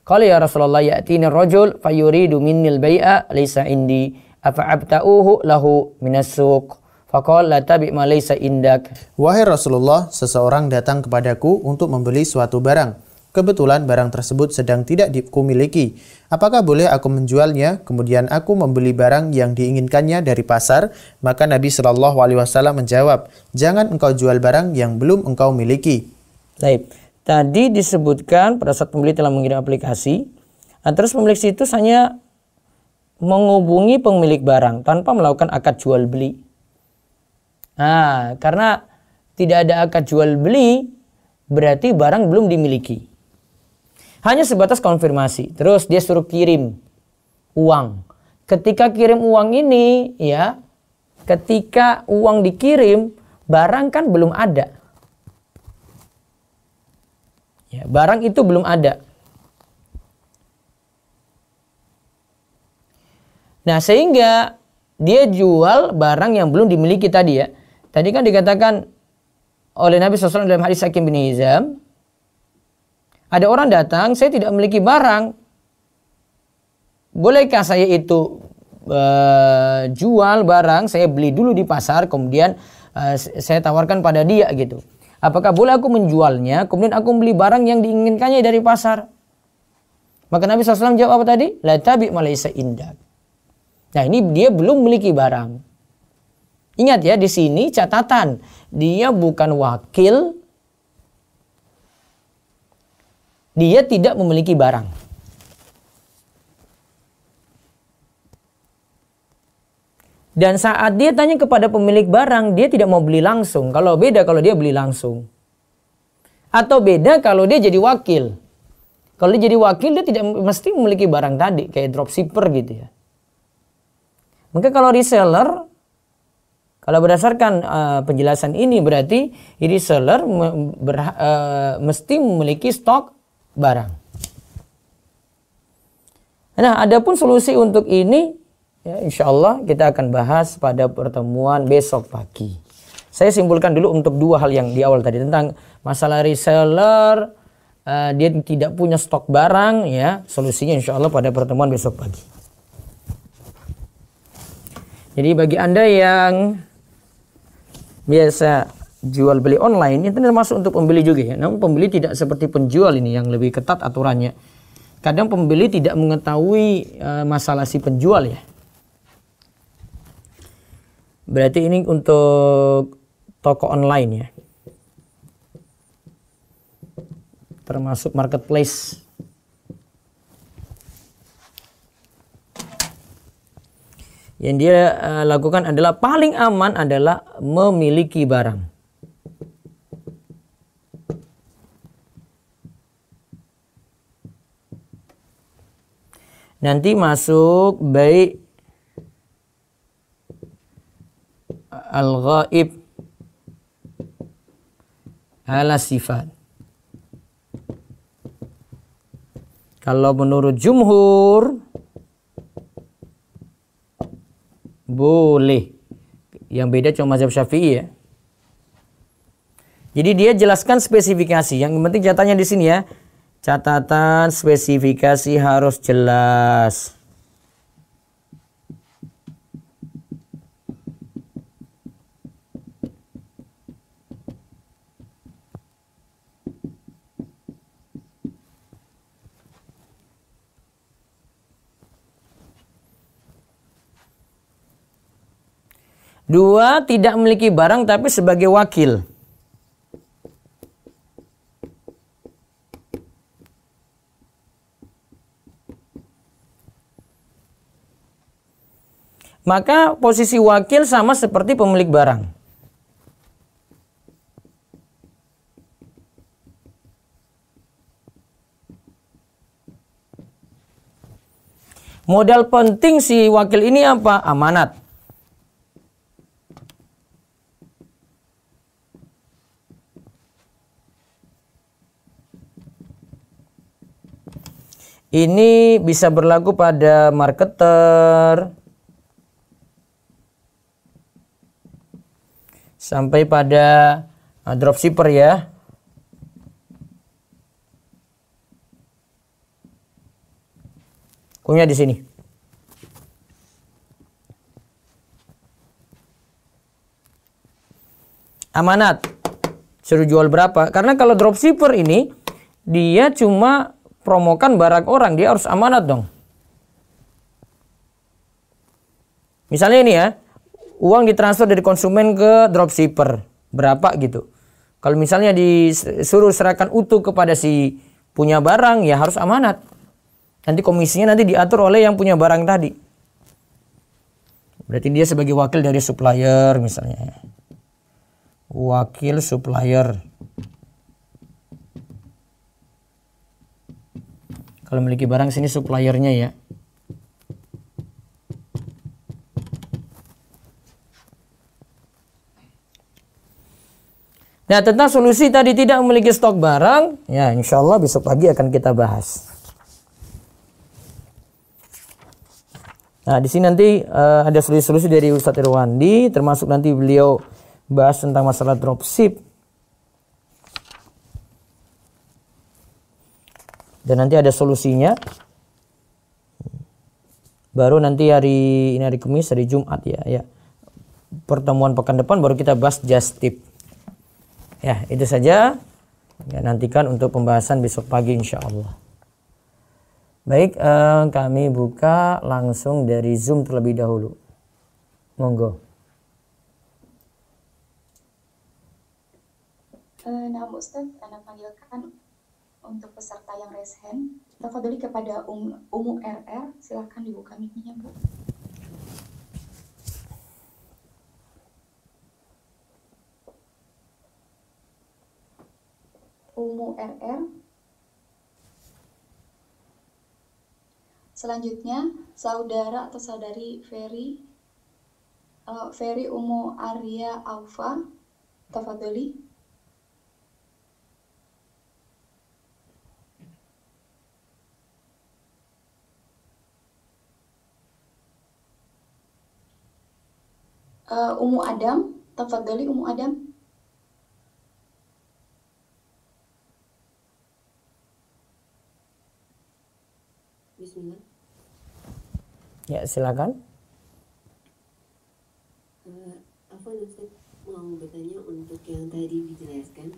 "Qala ya Rasulullah ya'tini ar-rajul fayuridu minnil bai'a laysa indi afa'abta'uhu lahu minas suq." Faqala la tabi' ma laysa indak. Wahai Rasulullah, seseorang datang kepadaku untuk membeli suatu barang. Kebetulan barang tersebut sedang tidak kumiliki. Apakah boleh aku menjualnya? Kemudian aku membeli barang yang diinginkannya dari pasar. Maka Nabi Shallallahu Alaihi Wasallam menjawab, jangan engkau jual barang yang belum engkau miliki. Baik. Tadi disebutkan pada saat pembeli telah mengirim aplikasi, terus pemilik situs hanya menghubungi pemilik barang tanpa melakukan akad jual beli. Nah, karena tidak ada akad jual beli, berarti barang belum dimiliki. Hanya sebatas konfirmasi. Terus dia suruh kirim uang. Ketika kirim uang ini, ya, ketika uang dikirim, barang kan belum ada. Ya, barang itu belum ada. Nah, sehingga dia jual barang yang belum dimiliki tadi ya. Tadi kan dikatakan oleh Nabi SAW dalam hadis Hakim bin Hizam, ada orang datang, saya tidak memiliki barang. Bolehkah saya itu jual barang, saya beli dulu di pasar, kemudian saya tawarkan pada dia gitu. Apakah boleh aku menjualnya, kemudian aku beli barang yang diinginkannya dari pasar? Maka Nabi SAW jawab apa tadi? La tabi' ma laysa indak. Nah ini dia belum memiliki barang. Ingat ya, di sini catatan, dia bukan wakil, dia tidak memiliki barang. Dan saat dia tanya kepada pemilik barang, dia tidak mau beli langsung. Kalau beda kalau dia beli langsung. Atau beda kalau dia jadi wakil. Kalau dia jadi wakil, dia tidak mesti memiliki barang tadi. Kayak dropshipper gitu ya. Maka kalau reseller, kalau berdasarkan penjelasan ini berarti reseller mesti memiliki stok barang. Nah, adapun solusi untuk ini, ya, insya Allah kita akan bahas pada pertemuan besok pagi. Saya simpulkan dulu untuk dua hal yang di awal tadi tentang masalah reseller, dia tidak punya stok barang, ya solusinya insya Allah pada pertemuan besok pagi. Jadi bagi Anda yang biasa jual beli online, itu termasuk untuk pembeli juga ya. Namun pembeli tidak seperti penjual ini yang lebih ketat aturannya. Kadang pembeli tidak mengetahui masalah si penjual ya. Berarti ini untuk toko online ya. Termasuk marketplace. Yang dia lakukan adalah paling aman adalah memiliki barang. Nanti masuk baik al-ghaib ala sifat. Kalau menurut jumhur boleh. Yang beda cuma mazhab Syafi'i ya. Jadi dia jelaskan spesifikasi. Yang penting catatannya di sini ya. Catatan spesifikasi harus jelas. Dua, tidak memiliki barang tapi sebagai wakil. Maka posisi wakil sama seperti pemilik barang. Modal penting si wakil ini apa? Amanat. Ini bisa berlaku pada marketer sampai pada dropshipper ya. Hukumnya di sini. Amanat. Suruh jual berapa? Karena kalau dropshipper ini dia cuma promokan barang orang, dia harus amanat dong. Misalnya ini ya, uang ditransfer dari konsumen ke dropshipper, berapa gitu. Kalau misalnya disuruh serahkan utuh kepada si punya barang, ya harus amanat. Nanti komisinya nanti diatur oleh yang punya barang tadi. Berarti dia sebagai wakil dari supplier misalnya. Wakil supplier. Kalau memiliki barang sini suppliernya ya. Nah, tentang solusi tadi tidak memiliki stok barang, ya insya Allah besok pagi akan kita bahas. Nah, di sini nanti ada solusi-solusi dari Ustadz Irwandi, termasuk nanti beliau bahas tentang masalah dropship. Dan nanti ada solusinya. Baru nanti hari Kamis, hari Jumat ya. Pertemuan pekan depan baru kita bahas just tip. Ya, itu saja. Ya, nantikan untuk pembahasan besok pagi insya Allah. Baik, kami buka langsung dari Zoom terlebih dahulu. Monggo. Nah, Ustaz, Anda panggilkan untuk peserta yang raise hand. Tafadholi kepada Umu RR, silahkan dibuka mic-nya, Bu. Umu RR. Selanjutnya, saudara atau saudari Ferry Umu Arya Aufa. Tafadholi. Umu Adam. Tafadholi Umu Adam. Bismillah. Ya, silakan. Afwan Ustaz, mau bertanya untuk yang tadi dijelaskan.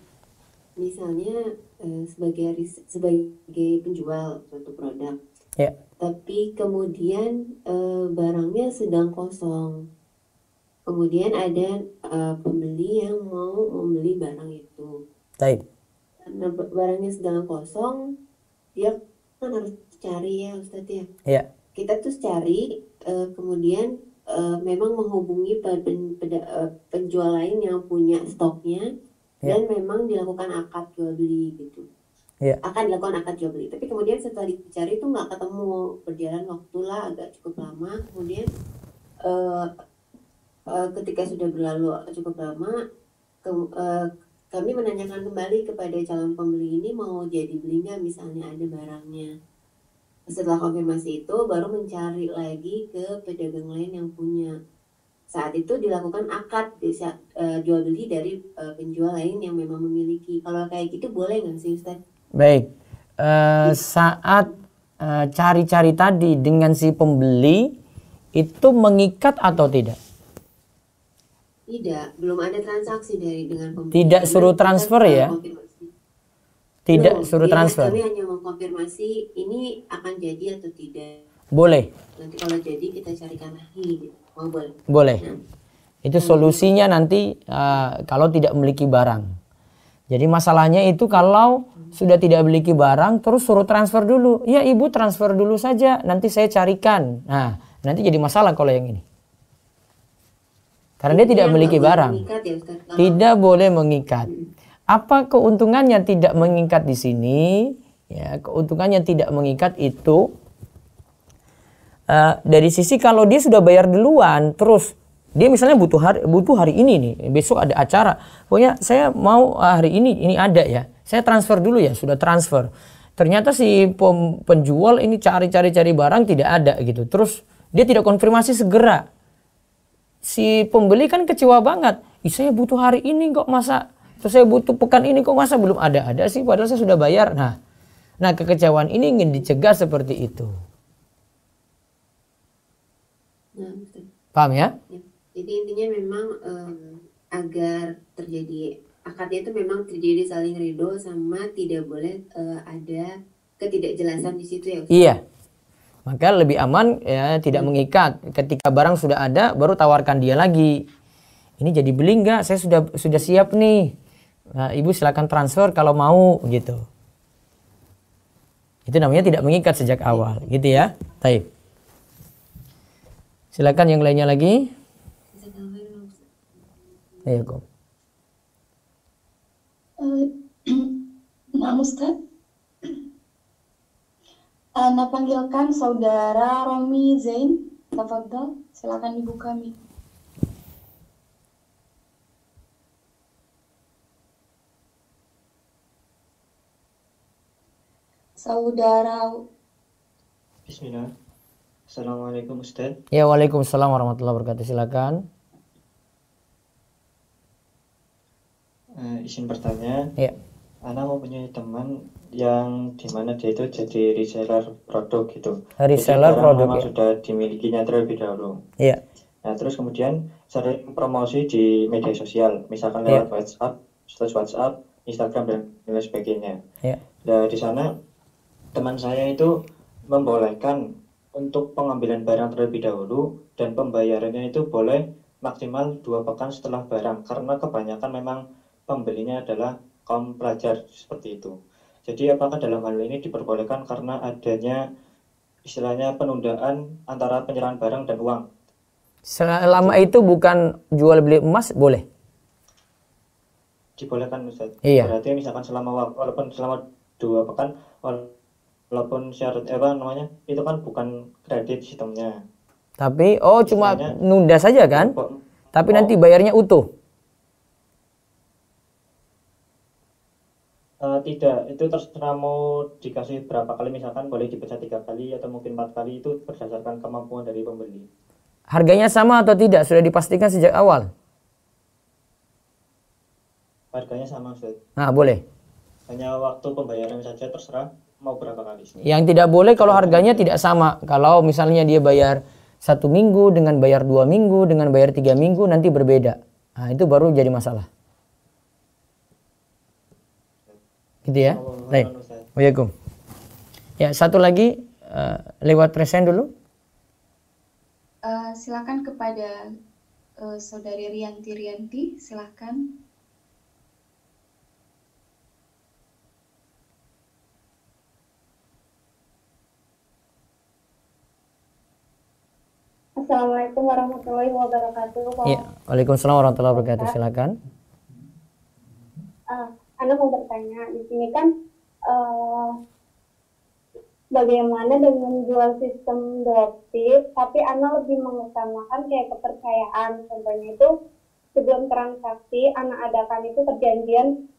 Misalnya sebagai penjual suatu produk, Ya. tapi kemudian barangnya sedang kosong. Kemudian ada pembeli yang mau membeli barang itu. Baik. Karena barangnya sedang kosong, dia kan harus cari ya Ustaz ya. Ya. Kita tuh cari, kemudian memang menghubungi penjual lain yang punya stoknya, Ya. dan memang dilakukan akad jual beli gitu. Ya. Akan dilakukan akad jual beli. Tapi kemudian setelah dicari itu nggak ketemu, berjalan waktu lah agak cukup lama. Kemudian ketika sudah berlalu cukup lama, kami menanyakan kembali kepada calon pembeli ini mau jadi beli nggak, misalnya ada barangnya. Setelah konfirmasi itu baru mencari lagi ke pedagang lain yang punya. Saat itu dilakukan akad jual beli dari penjual lain yang memang memiliki. Kalau kayak gitu boleh nggak sih Ustaz? Baik. Saat cari-cari tadi dengan si pembeli itu mengikat atau tidak? Tidak, belum ada transaksi dengan pembeli. Tidak suruh transfer ya? Tidak suruh transfer. Kami hanya mengkonfirmasi ini akan jadi atau tidak. Boleh. Nanti kalau jadi kita carikan lagi. Gitu. Oh, boleh. Boleh. Nah, Itu solusinya nanti kalau tidak memiliki barang. Jadi masalahnya itu kalau sudah tidak memiliki barang terus suruh transfer dulu. Ya ibu transfer dulu saja, nanti saya carikan. Nah, nanti jadi masalah kalau yang ini. Karena dia tidak memiliki barang. Ya, Ustaz, tidak boleh mengikat. Apa keuntungannya tidak mengikat di sini? Ya, keuntungannya tidak mengikat itu dari sisi kalau dia sudah bayar duluan, terus dia misalnya butuh hari ini nih, besok ada acara, pokoknya saya mau hari ini ada ya, saya transfer dulu ya, sudah transfer. Ternyata si penjual ini cari barang tidak ada gitu, terus dia tidak konfirmasi segera. Si pembeli kan kecewa banget, saya butuh hari ini kok masa, terus saya butuh pekan ini kok masa belum ada sih, padahal saya sudah bayar. Nah kekecewaan ini ingin dicegah seperti itu. Nah, paham ya? Jadi intinya memang agar terjadi akadnya itu memang terjadi saling ridho sama tidak boleh ada ketidakjelasan di situ ya Ustaz? Iya. Maka lebih aman ya tidak mengikat. Ketika barang sudah ada baru tawarkan dia lagi. Ini jadi beli enggak? Saya sudah siap nih. Nah, ibu silakan transfer kalau mau gitu. Itu namanya tidak mengikat sejak awal, gitu ya. Baik. Silakan yang lainnya lagi. Ayo, Kom. Nah, Ustaz. Ana panggilkan saudara Romi Zain. Tafadhal, silakan ibu kami. Saudara. Bismillah. Assalamualaikum Ustaz. Ya, waalaikumsalam warahmatullahi wabarakatuh. Silakan. Izin bertanya. Ya. Ana mempunyai teman yang dimana dia itu jadi reseller produk gitu. Reseller produk memang ya. sudah dimilikinya terlebih dahulu. Iya. Nah terus kemudian sering promosi di media sosial, misalkan lewat WhatsApp, status WhatsApp, Instagram dan lain sebagainya. Iya. Nah di sana teman saya itu membolehkan untuk pengambilan barang terlebih dahulu dan pembayarannya itu boleh maksimal 2 pekan setelah barang karena kebanyakan memang pembelinya adalah kaum pelajar seperti itu. Jadi apakah dalam hal ini diperbolehkan karena adanya istilahnya penundaan antara penyerahan barang dan uang? Selama itu bukan jual beli emas boleh. dibolehkan Ustaz. Iya. Berarti misalkan walaupun selama 2 pekan, walaupun syarat itu kan bukan kredit sistemnya. Tapi cuma Istilahnya, nunda saja kan? Tapi nanti bayarnya utuh. Tidak, itu terserah mau dikasih berapa kali, misalkan boleh dipecat 3 kali atau mungkin 4 kali, itu berdasarkan kemampuan dari pembeli. Harganya sama atau tidak? Sudah dipastikan sejak awal? Harganya sama Ustaz. Nah, boleh. Hanya waktu pembayaran saja terserah mau berapa kali. Yang tidak boleh kalau harganya tidak sama. Kalau misalnya dia bayar 1 minggu dengan bayar 2 minggu dengan bayar 3 minggu nanti berbeda. Nah, itu baru jadi masalah. Gitu ya. Baik. Waalaikumsalam. Ya, satu lagi lewat present dulu. Silakan kepada Saudari Rianti, silakan. Assalamualaikum warahmatullahi wabarakatuh. Iya, waalaikumsalam warahmatullahi wabarakatuh. Silakan. Anda mau bertanya, di sini kan bagaimana dengan jual sistem dropship, tapi Anda lebih mengutamakan kayak kepercayaan. Contohnya itu sebelum transaksi, Anda adakan itu perjanjian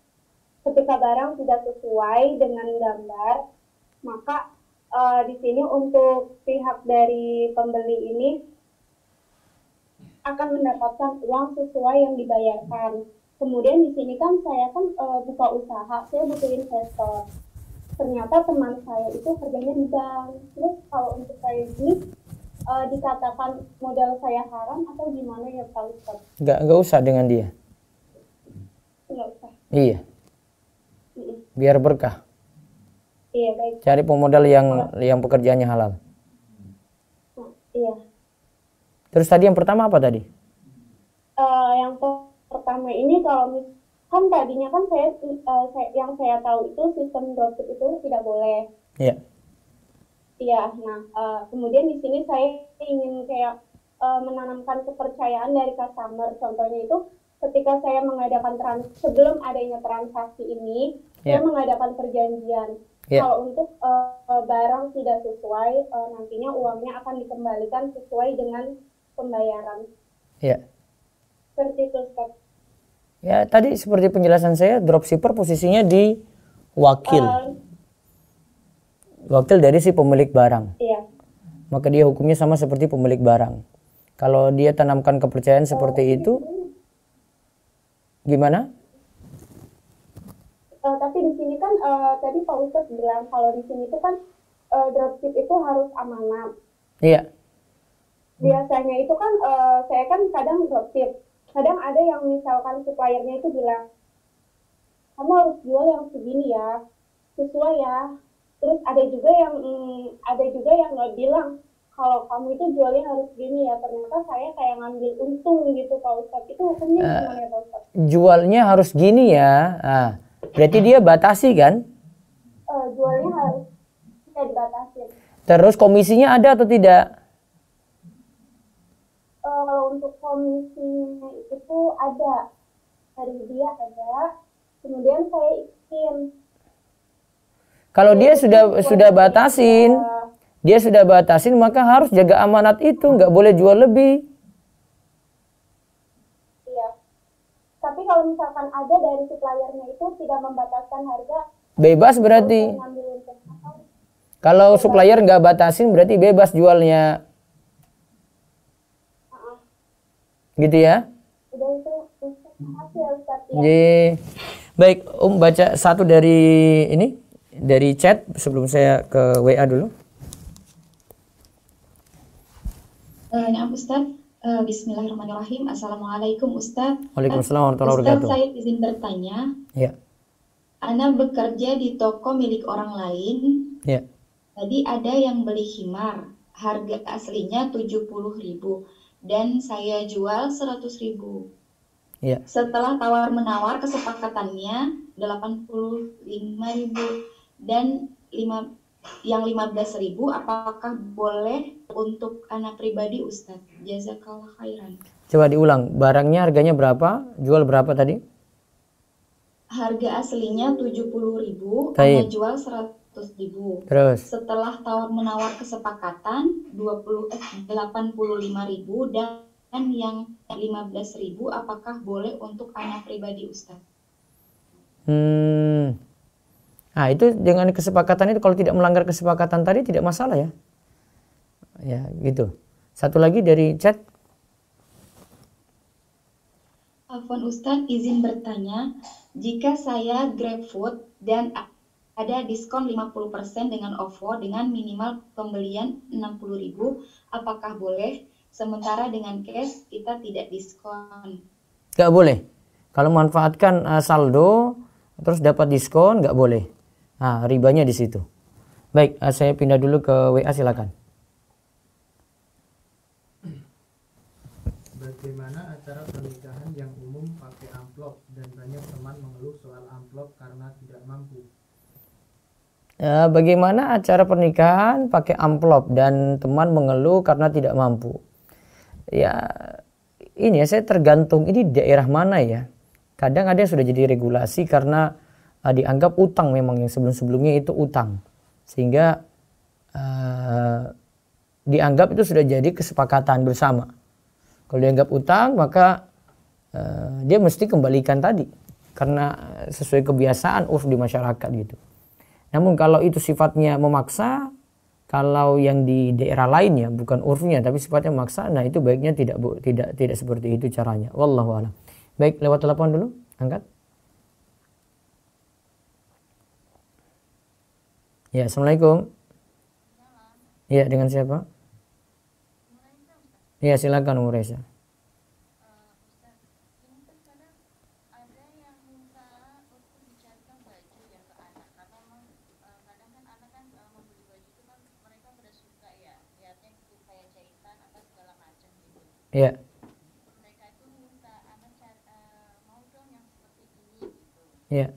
ketika barang tidak sesuai dengan gambar, maka di sini untuk pihak dari pembeli ini akan mendapatkan uang sesuai yang dibayarkan. Kemudian di sini kan saya buka usaha, saya butuh investor. Ternyata teman saya itu kerjanya di bank. Terus kalau untuk saya ini dikatakan modal saya haram atau gimana ya Pak Ustadz? Nggak usah dengan dia. Nggak usah. Iya. Biar berkah. Iya, baik. Cari pemodal yang pekerjaannya halal. Iya. Terus tadi yang pertama apa tadi? Yang pertama ini kalau kan tadinya kan yang saya tahu itu sistem dropship itu tidak boleh. Iya. Iya. Nah, kemudian di sini saya ingin kayak menanamkan kepercayaan dari customer. Contohnya itu ketika saya mengadakan sebelum adanya transaksi ini, saya mengadakan perjanjian. Kalau untuk barang tidak sesuai, nantinya uangnya akan dikembalikan sesuai dengan pembayaran. Iya. Seperti itu, Ustaz. Ya, tadi seperti penjelasan saya, dropshipper posisinya di wakil. Wakil dari si pemilik barang. Iya. Maka dia hukumnya sama seperti pemilik barang. Kalau dia tanamkan kepercayaan seperti itu, gimana? Tapi di sini kan tadi Pak Ustadz bilang kalau di sini itu kan dropship itu harus amanat. Iya. Biasanya itu kan saya kan kadang dropship. Kadang ada yang misalkan suppliernya itu bilang, kamu harus jual yang segini ya, sesuai ya. Terus ada juga yang nggak bilang kalau kamu itu jualnya harus gini ya. Ternyata saya kayak ngambil untung gitu Pak Ustadz. Itu hukumnya gimana ya Pak Ustadz? Jualnya harus gini ya. Berarti dia batasi kan? Jualnya harus tidak dibatasi. Terus komisinya ada atau tidak? Kalau untuk komisinya itu ada, dari dia ada, kemudian saya izin. Kalau dia sudah batasin, maka harus jaga amanat itu, nggak boleh jual lebih. Iya. Tapi kalau misalkan ada dari suppliernya itu tidak membataskan harga, bebas berarti. Kalau supplier nggak batasin berarti bebas jualnya. Gitu ya? Udah itu, makasih ya Ustaz ya. Baik, baca satu dari chat sebelum saya ke WA dulu. Nah, Ustaz, Bismillahirrahmanirrahim. Assalamualaikum Ustaz. Waalaikumsalam warahmatullahi wabarakatuh. Ustaz, saya izin bertanya. Ya. Ana bekerja di toko milik orang lain. Ya. Tadi ada yang beli khimar, harga aslinya 70.000 dan saya jual 100.000. Ya. Setelah tawar-menawar kesepakatannya 85.000 dan yang 15.000, apakah boleh untuk anak pribadi Ustadz? Jazakallah khairan. Coba diulang, barangnya harganya berapa? Jual berapa tadi? harga aslinya 70.000, Taib. Ana jual 100.000. Terus. Setelah tawar-menawar kesepakatan 85.000 dan yang 15.000, apakah boleh untuk Ana pribadi, Ustaz? Nah, itu dengan kesepakatan itu, kalau tidak melanggar kesepakatan tadi tidak masalah ya. Ya, gitu. Satu lagi dari chat. Afwan Ustadz, izin bertanya, jika saya GrabFood dan ada diskon 50% dengan OVO dengan minimal pembelian 60.000, apakah boleh? Sementara dengan cash kita tidak diskon. Nggak boleh. Kalau manfaatkan saldo terus dapat diskon, nggak boleh. Nah, ribanya di situ. Baik, saya pindah dulu ke WA, silakan. Bagaimana acara pernikahan yang umum pakai amplop dan banyak teman mengeluh soal amplop karena tidak mampu? Bagaimana acara pernikahan pakai amplop dan teman mengeluh karena tidak mampu? Ya, ini ya, saya tergantung ini daerah mana ya. Kadang ada yang sudah jadi regulasi karena dianggap utang, memang yang sebelum-sebelumnya itu utang. Sehingga dianggap itu sudah jadi kesepakatan bersama. Kalau dianggap utang, maka dia mesti kembalikan tadi. Karena sesuai kebiasaan urf di masyarakat gitu. Namun kalau itu sifatnya memaksa, kalau yang di daerah lainnya bukan urfnya tapi sifatnya memaksa, nah itu baiknya tidak seperti itu caranya. Wallahu a'lam. Baik, lewat telepon dulu, angkat. Ya, assalamualaikum. Ya, dengan siapa? Ya, silakan Umur Reza. Ya. Ya.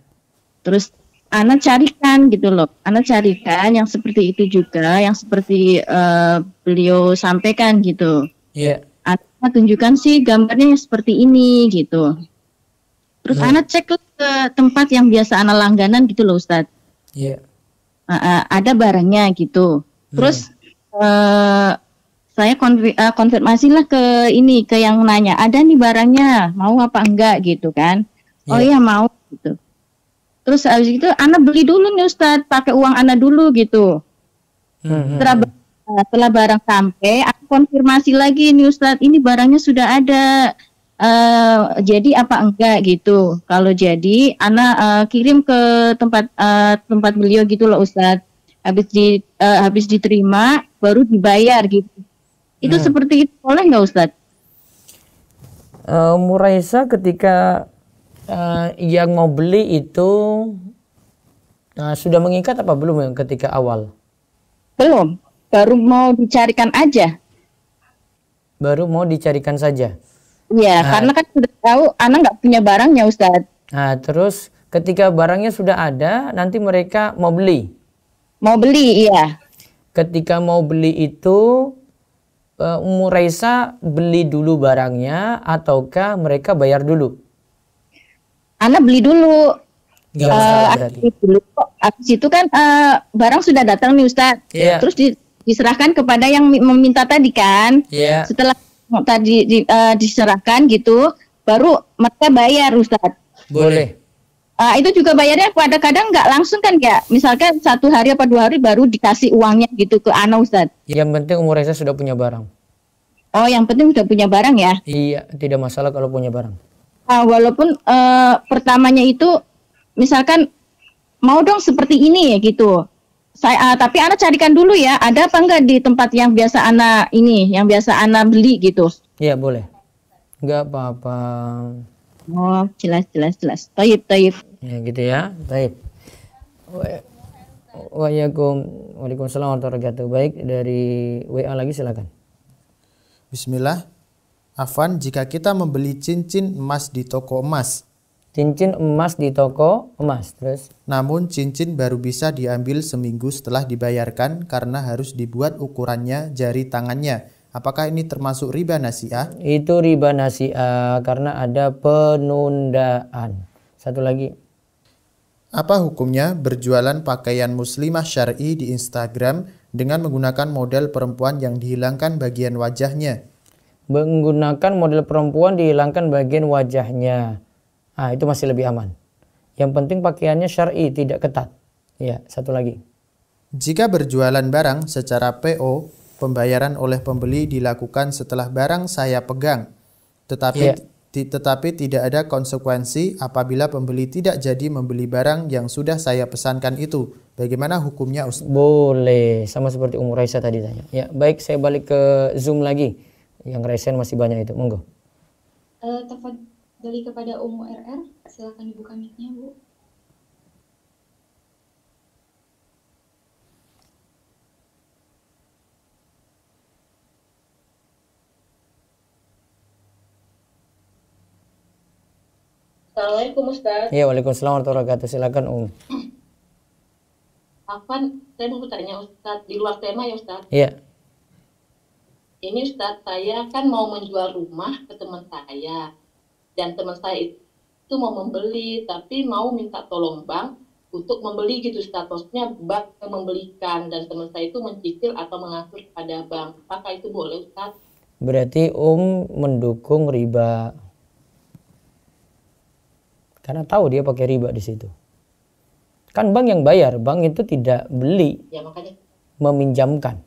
Terus Ana carikan gitu loh. Ana carikan yang seperti itu juga, yang seperti beliau sampaikan gitu. Iya. Ana tunjukkan sih gambarnya yang seperti ini gitu. Terus Ana cek ke tempat yang biasa Ana langganan gitu loh Ustadz. Iya. Ada barangnya gitu. Terus saya konfirmasilah ke yang nanya, ada nih barangnya, mau apa enggak gitu kan? Oh iya mau gitu. Terus habis itu Ana beli dulu nih Ustadz, pakai uang Ana dulu gitu. Setelah barang sampai, aku konfirmasi lagi nih Ustadz, ini barangnya sudah ada, jadi apa enggak gitu. Kalau jadi, Ana kirim ke tempat beliau gitu loh Ustadz. Habis diterima, baru dibayar gitu. Itu seperti itu, boleh nggak Ustadz? Muraisa, ketika yang mau beli itu sudah mengikat apa belum yang ketika awal? Belum, baru mau dicarikan aja. Baru mau dicarikan saja? Iya, karena kan sudah tahu Ana nggak punya barangnya Ustadz. Nah, terus ketika barangnya sudah ada, nanti mereka mau beli? Mau beli, iya. Ketika mau beli itu, Muraisa beli dulu barangnya ataukah mereka bayar dulu? Ana beli dulu. Nggak masalah berarti. Habis itu kan barang sudah datang nih Ustadz. Yeah. Terus diserahkan kepada yang meminta tadi kan. Yeah. Setelah tadi diserahkan gitu, baru mereka bayar Ustadz. Boleh. Itu juga bayarnya kadang-kadang nggak langsung kan ya. Misalkan 1 hari apa 2 hari baru dikasih uangnya gitu ke Ana Ustadz. Yang penting Muraisa sudah punya barang. Oh, yang penting sudah punya barang ya? Iya, tidak masalah kalau punya barang. Walaupun pertamanya itu misalkan mau dong seperti ini ya gitu. Tapi Ana carikan dulu ya, ada apa enggak di tempat yang biasa Ana yang biasa Ana beli gitu. Iya, boleh. Enggak apa-apa. Oh, jelas. Taib. Ya gitu ya. Taib. Waalaikumsalam warahmatullahi wabarakatuh. Baik, dari WA lagi silakan. Bismillah. Afwan, jika kita membeli cincin emas di toko emas. Cincin emas di toko emas, terus? Namun cincin baru bisa diambil seminggu setelah dibayarkan karena harus dibuat ukurannya jari tangannya. Apakah ini termasuk riba nasi'ah? Itu riba nasi'ah karena ada penundaan. Satu lagi. Apa hukumnya berjualan pakaian muslimah syar'i di Instagram dengan menggunakan model perempuan yang dihilangkan bagian wajahnya? Menggunakan model perempuan dihilangkan bagian wajahnya. Ah, itu masih lebih aman. Yang penting pakaiannya syar'i, tidak ketat. Ya, satu lagi. Jika berjualan barang secara PO, pembayaran oleh pembeli dilakukan setelah barang saya pegang. Tetapi tidak ada konsekuensi apabila pembeli tidak jadi membeli barang yang sudah saya pesankan itu. Bagaimana hukumnya, Ustaz? Boleh, sama seperti Ummu Raisa tadi tanya. Ya, baik, saya balik ke Zoom lagi. Yang resen masih banyak itu, monggo. Tafadhali kepada Ummu RR, silakan dibuka mic-nya, Bu. Assalamualaikum Ustaz. Iya, waalaikumsalam warahmatullahi wabarakatuh. Silakan Afwan, saya mau bertanya Ustaz, di luar tema ya Ustaz. Iya. Ini Ustaz, saya kan mau menjual rumah ke teman saya. Dan teman saya itu mau membeli, tapi mau minta tolong bank untuk membeli gitu Ustaz. Maksudnya bank yang membelikan dan teman saya itu mencicil atau mengatur kepada bank. Apakah itu boleh Ustaz? Berarti mendukung riba. Karena tahu dia pakai riba di situ. Kan bank yang bayar, bank itu tidak beli, Ya makanya. Meminjamkan.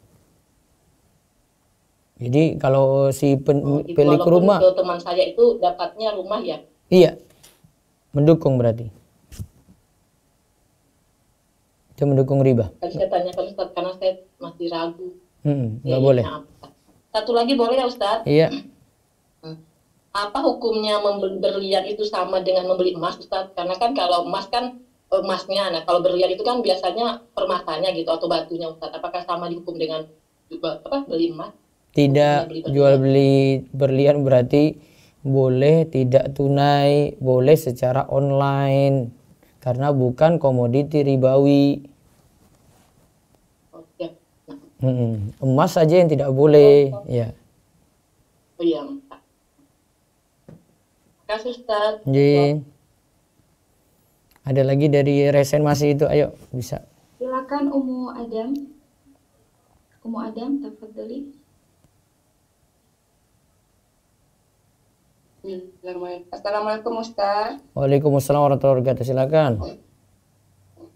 Jadi kalau si pemilik rumah, teman saya itu dapatnya rumah ya. Iya, mendukung berarti. Itu mendukung riba. Tadi saya tanyakan Ustaz karena saya masih ragu. Nggak boleh. Satu lagi boleh ya Ustaz? Iya. Apa hukumnya membeli berlian itu sama dengan membeli emas Ustaz? Karena kan kalau emas kan emasnya, nah kalau berlian itu kan biasanya permasanya gitu atau batunya Ustaz. Apakah sama dihukum dengan beli emas? Tidak, jual beli berlian berarti boleh tidak tunai, boleh secara online karena bukan komoditi ribawi. Oke. Emas saja yang tidak boleh, ya. Oh iya. Kasih Ustaz. Jadi, ada lagi dari resen masih itu, ayo bisa. Silakan Ummu Adam. Ummu Adam, tafadhali. Assalamualaikum Ustaz. Waalaikumsalam warahmatullahi wabarakatuh. Silakan.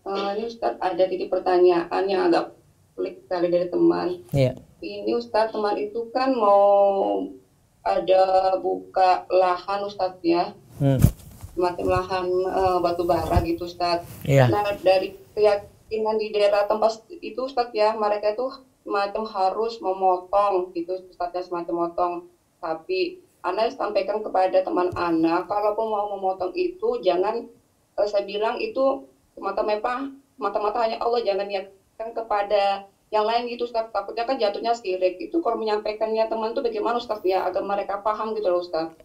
Ini Ustaz ada titip pertanyaan yang agak pelik sekali dari teman. Iya. Ini Ustaz, teman itu kan mau ada buka lahan Ustaz ya. Semacam lahan batu bara gitu Ustaz. Iya. Nah dari keyakinan di daerah tempat itu Ustaz ya, mereka itu semacam harus memotong gitu Ustaz ya, semacam motong sapi. Anda sampaikan kepada teman Anda, kalaupun mau memotong itu jangan, saya bilang itu mata-mata hanya Allah, jangan niatkan kepada yang lain gitu Ustaz. Takutnya kan jatuhnya syirik. Itu kalau menyampaikannya teman itu bagaimana Ustaz ya, agar mereka paham gitu loh Ustaz.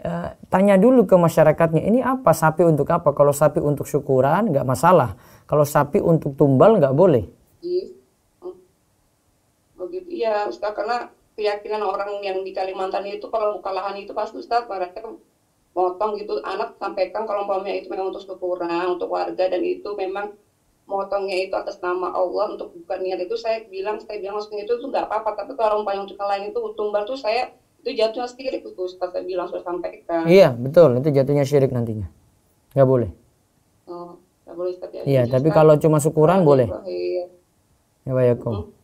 Tanya dulu ke masyarakatnya, ini apa, sapi untuk apa? Kalau sapi untuk syukuran nggak masalah. Kalau sapi untuk tumbal nggak boleh. Begitu iya Ustaz, karena keyakinan orang yang di Kalimantan itu kalau buka lahan itu pasti Ustaz mereka motong gitu. Anak sampaikan kalau umpamanya itu memang untuk syukuran, untuk warga, dan itu memang motongnya itu atas nama Allah untuk bukan niat itu, saya bilang maksudnya itu nggak apa-apa. Tapi kalau umpamanya untuk lain itu tumbal tuh saya itu jatuhnya syirik itu Ustaz, saya bilang sudah sampaikan. Iya betul, itu jatuhnya syirik nantinya, nggak boleh. Nggak boleh Ustaz ya. Iya, tapi kalau cuma syukuran boleh. Ya bayakum.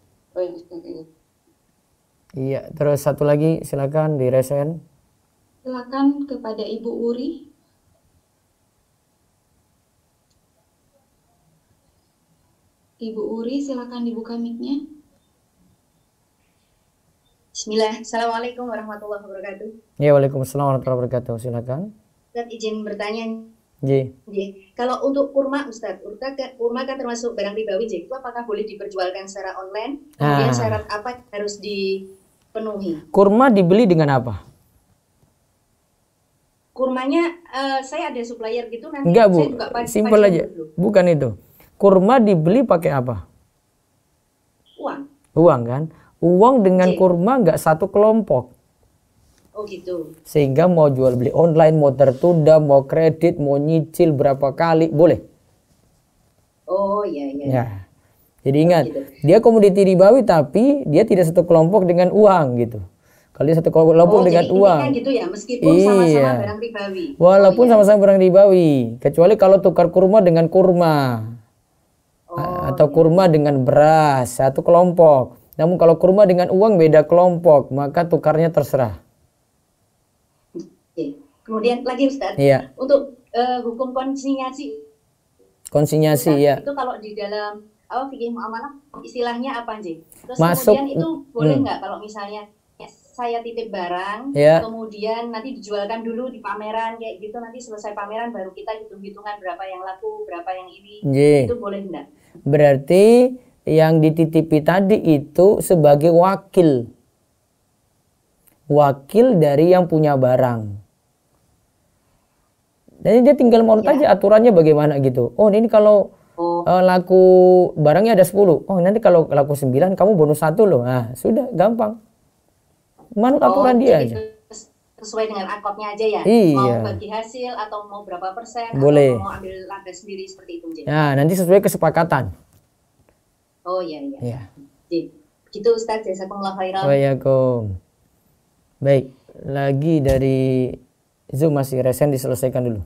Iya, terus satu lagi silakan di resen. Silakan kepada Ibu Uri. Ibu Uri, silakan dibuka mic-nya. Bismillah. Assalamualaikum warahmatullahi wabarakatuh. Ya, waalaikumsalam warahmatullahi wabarakatuh. Silakan. Ustaz izin bertanya. Ji. Kalau untuk kurma Ustaz, kurma kan termasuk barang ribawi, itu apakah boleh diperjualkan secara online? Kemudian syarat apa yang harus dipenuhi? Kurma dibeli dengan apa? Kurmanya saya ada supplier gitu nanti. Enggak Bu, saya juga simpel aja. Bukan itu. Kurma dibeli pakai apa? Uang. Uang kan? Uang dengan kurma nggak satu kelompok. Oh gitu. Sehingga mau jual beli online, mau tertunda, mau kredit, mau nyicil berapa kali, boleh. Oh iya iya. Ya. Jadi ingat, Gitu. dia komoditi ribawi tapi dia tidak satu kelompok dengan uang gitu. Kalau dia satu kelompok dengan jadi uang. intinya gitu ya, meskipun sama-sama Iya. barang ribawi. Walaupun Oh, iya. sama-sama barang ribawi, kecuali kalau tukar kurma dengan kurma. Atau kurma dengan beras, satu kelompok. Namun kalau kurma dengan uang beda kelompok, maka tukarnya terserah. Oke. Kemudian lagi Ustadz, Iya. untuk hukum konsinyasi Konsinyasi Ustadz, ya. itu kalau di dalam fikih muamalah istilahnya apa Nji? Terus Masuk, kemudian itu boleh nggak kalau misalnya saya titip barang, Ya. kemudian nanti dijualkan dulu di pameran kayak gitu, nanti selesai pameran baru kita hitung-hitungan berapa yang laku, berapa yang ini, Nggih. itu boleh nggak? Berarti yang dititipi tadi itu sebagai wakil. Wakil dari yang punya barang. Jadi dia tinggal mau aja aturannya bagaimana gitu. Oh ini kalau laku barangnya ada 10. Oh nanti kalau laku 9 kamu bonus 1 loh. Nah sudah gampang. Manut aturan dia jadi aja. Sesuai dengan akordnya aja ya? Iya. Mau bagi hasil atau mau berapa persen, Boleh. atau mau ambil laba sendiri seperti itu Nji? Nah nanti sesuai kesepakatan. Oh iya iya. Ya. Nji. Gitu Ustadz, jazakumullah khairan. Waalaikumsalam. Baik, lagi dari Zoom masih resen diselesaikan dulu.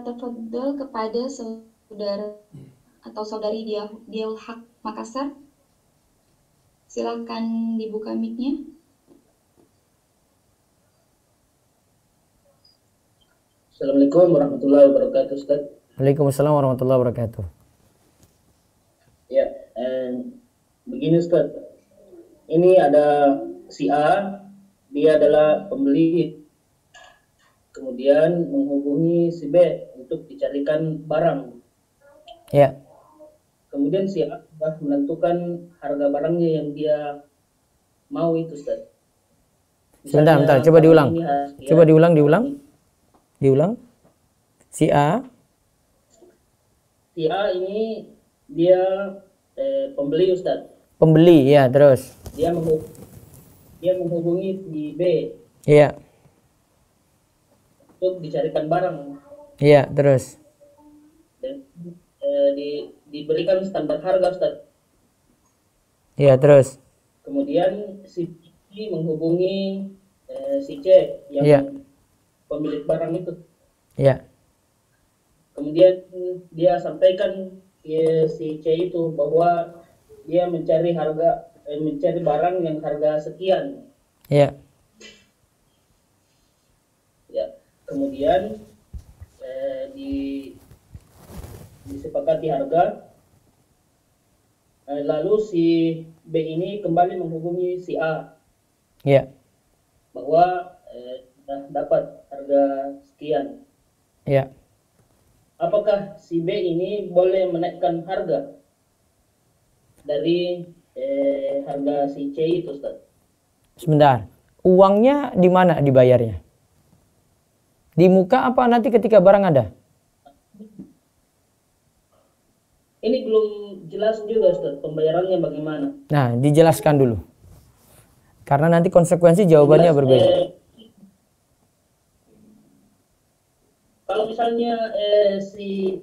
Tafadhol kepada saudara atau saudari Diaul Haq Makassar. Silakan dibuka mic-nya. Assalamualaikum warahmatullahi wabarakatuh, Ustaz. Waalaikumsalam warahmatullahi wabarakatuh. Ya, begini Ustaz. Ini ada si A, dia adalah pembeli. Kemudian menghubungi si B untuk dicarikan barang. Ya. Kemudian si A sudah menentukan harga barangnya yang dia mau itu, Ustaz. Sebentar, coba diulang. Coba diulang. Si A. Si A ini dia pembeli, Ustaz. Pembeli, ya, terus. Dia menghubungi si B Iya. untuk dicarikan barang. Iya, terus. Dan diberikan standar harga, Ustaz. Iya, terus. Kemudian si B menghubungi si C yang Iya. pemilik barang itu. Iya. Kemudian dia sampaikan ke si C itu bahwa dia mencari barang yang harga sekian. Iya. Ya. Kemudian disepakati harga. Lalu si B ini kembali menghubungi si A Iya. bahwa sudah dapat harga sekian. Iya. Apakah si B ini boleh menaikkan harga dari harga si C itu, Ustaz? Sebentar. Uangnya di mana dibayarnya? Di muka apa nanti ketika barang ada? Ini belum jelas juga, Ustaz, pembayarannya bagaimana. Nah, dijelaskan dulu. Karena nanti konsekuensi jawabannya berbeda. Kalau misalnya si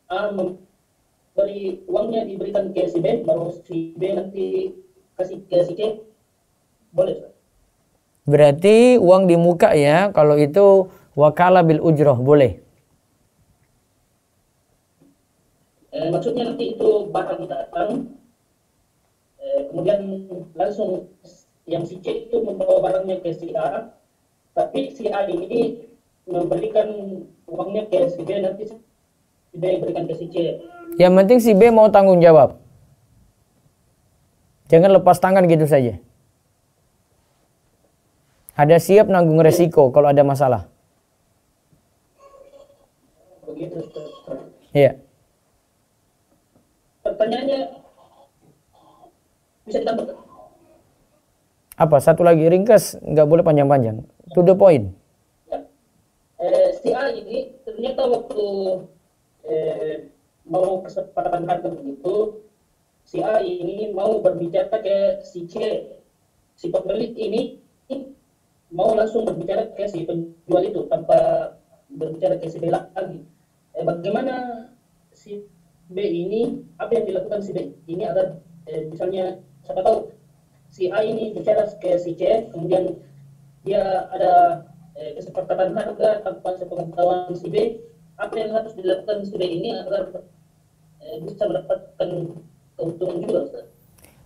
A memberi uangnya diberikan ke si B, baru si B nanti kasih ke si C, boleh, Ustaz? Berarti uang di muka ya, kalau itu wakala bil ujroh, boleh. Maksudnya nanti itu barang datang, kemudian langsung yang si C itu membawa barangnya ke si A, tapi si A ini memberikan uangnya ke si B, nanti si B berikan ke si C. Yang penting si B mau tanggung jawab. Jangan lepas tangan gitu saja. Ada siap nanggung resiko kalau ada masalah. Begitu. Iya. Pertanyaannya bisa ditambah? Apa? Satu lagi ringkas, nggak boleh panjang-panjang. To the point. Si A ini ternyata waktu mau kesepakatan harga begitu, si A ini mau berbicara ke si C. Si pemilik ini mau langsung berbicara ke si penjual itu tanpa berbicara ke si B lagi. Bagaimana si B ini, apa yang dilakukan si B ini agar misalnya siapa tahu si A ini bicara ke si C, kemudian dia ada kesepakatan harga tanpa sepengetahuan si B, apa yang harus dilakukan si B ini agar bisa mendapatkan keuntungan juga, Ustaz?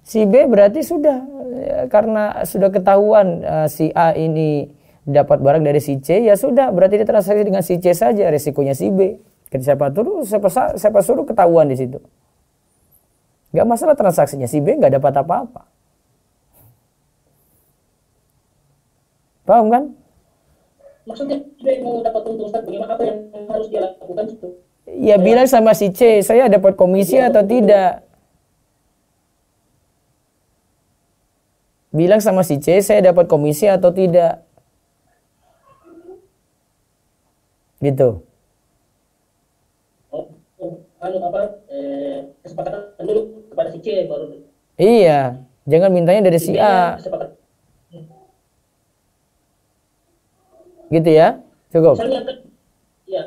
Si B berarti sudah, karena sudah ketahuan si A ini dapat barang dari si C, ya sudah, berarti dia transaksi dengan si C saja, resikonya si B. Siapa suruh ketahuan di situ. Gak masalah transaksinya, si B gak dapat apa-apa. Paham kan? Maksudnya si B mau dapat untung, Ustaz, bagaimana, apa yang harus dia lakukan? Ya bilang sama si C, saya dapat komisi atau tidak. Bilang sama si C, saya dapat komisi atau tidak. Gitu. Kesepakatan dulu kepada si C baru. Iya, jangan mintanya dari si A. Gitu ya, cukup. Ya.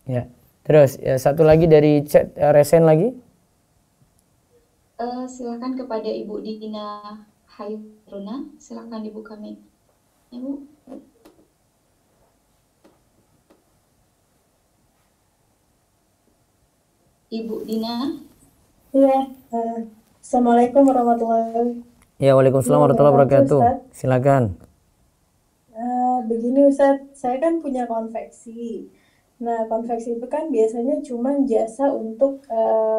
Ya, terus ya, satu lagi dari chat resen lagi. Silakan kepada Ibu Dina Hairuna, silakan dibuka mic. Ibu. Ibu Dina. Iya, Assalamualaikum warahmatullahi wabarakatuh. Ya, waalaikumsalam warahmatullahi wabarakatuh. Silakan. Begini Ustadz, saya kan punya konveksi. Nah, konveksi itu kan biasanya cuma jasa untuk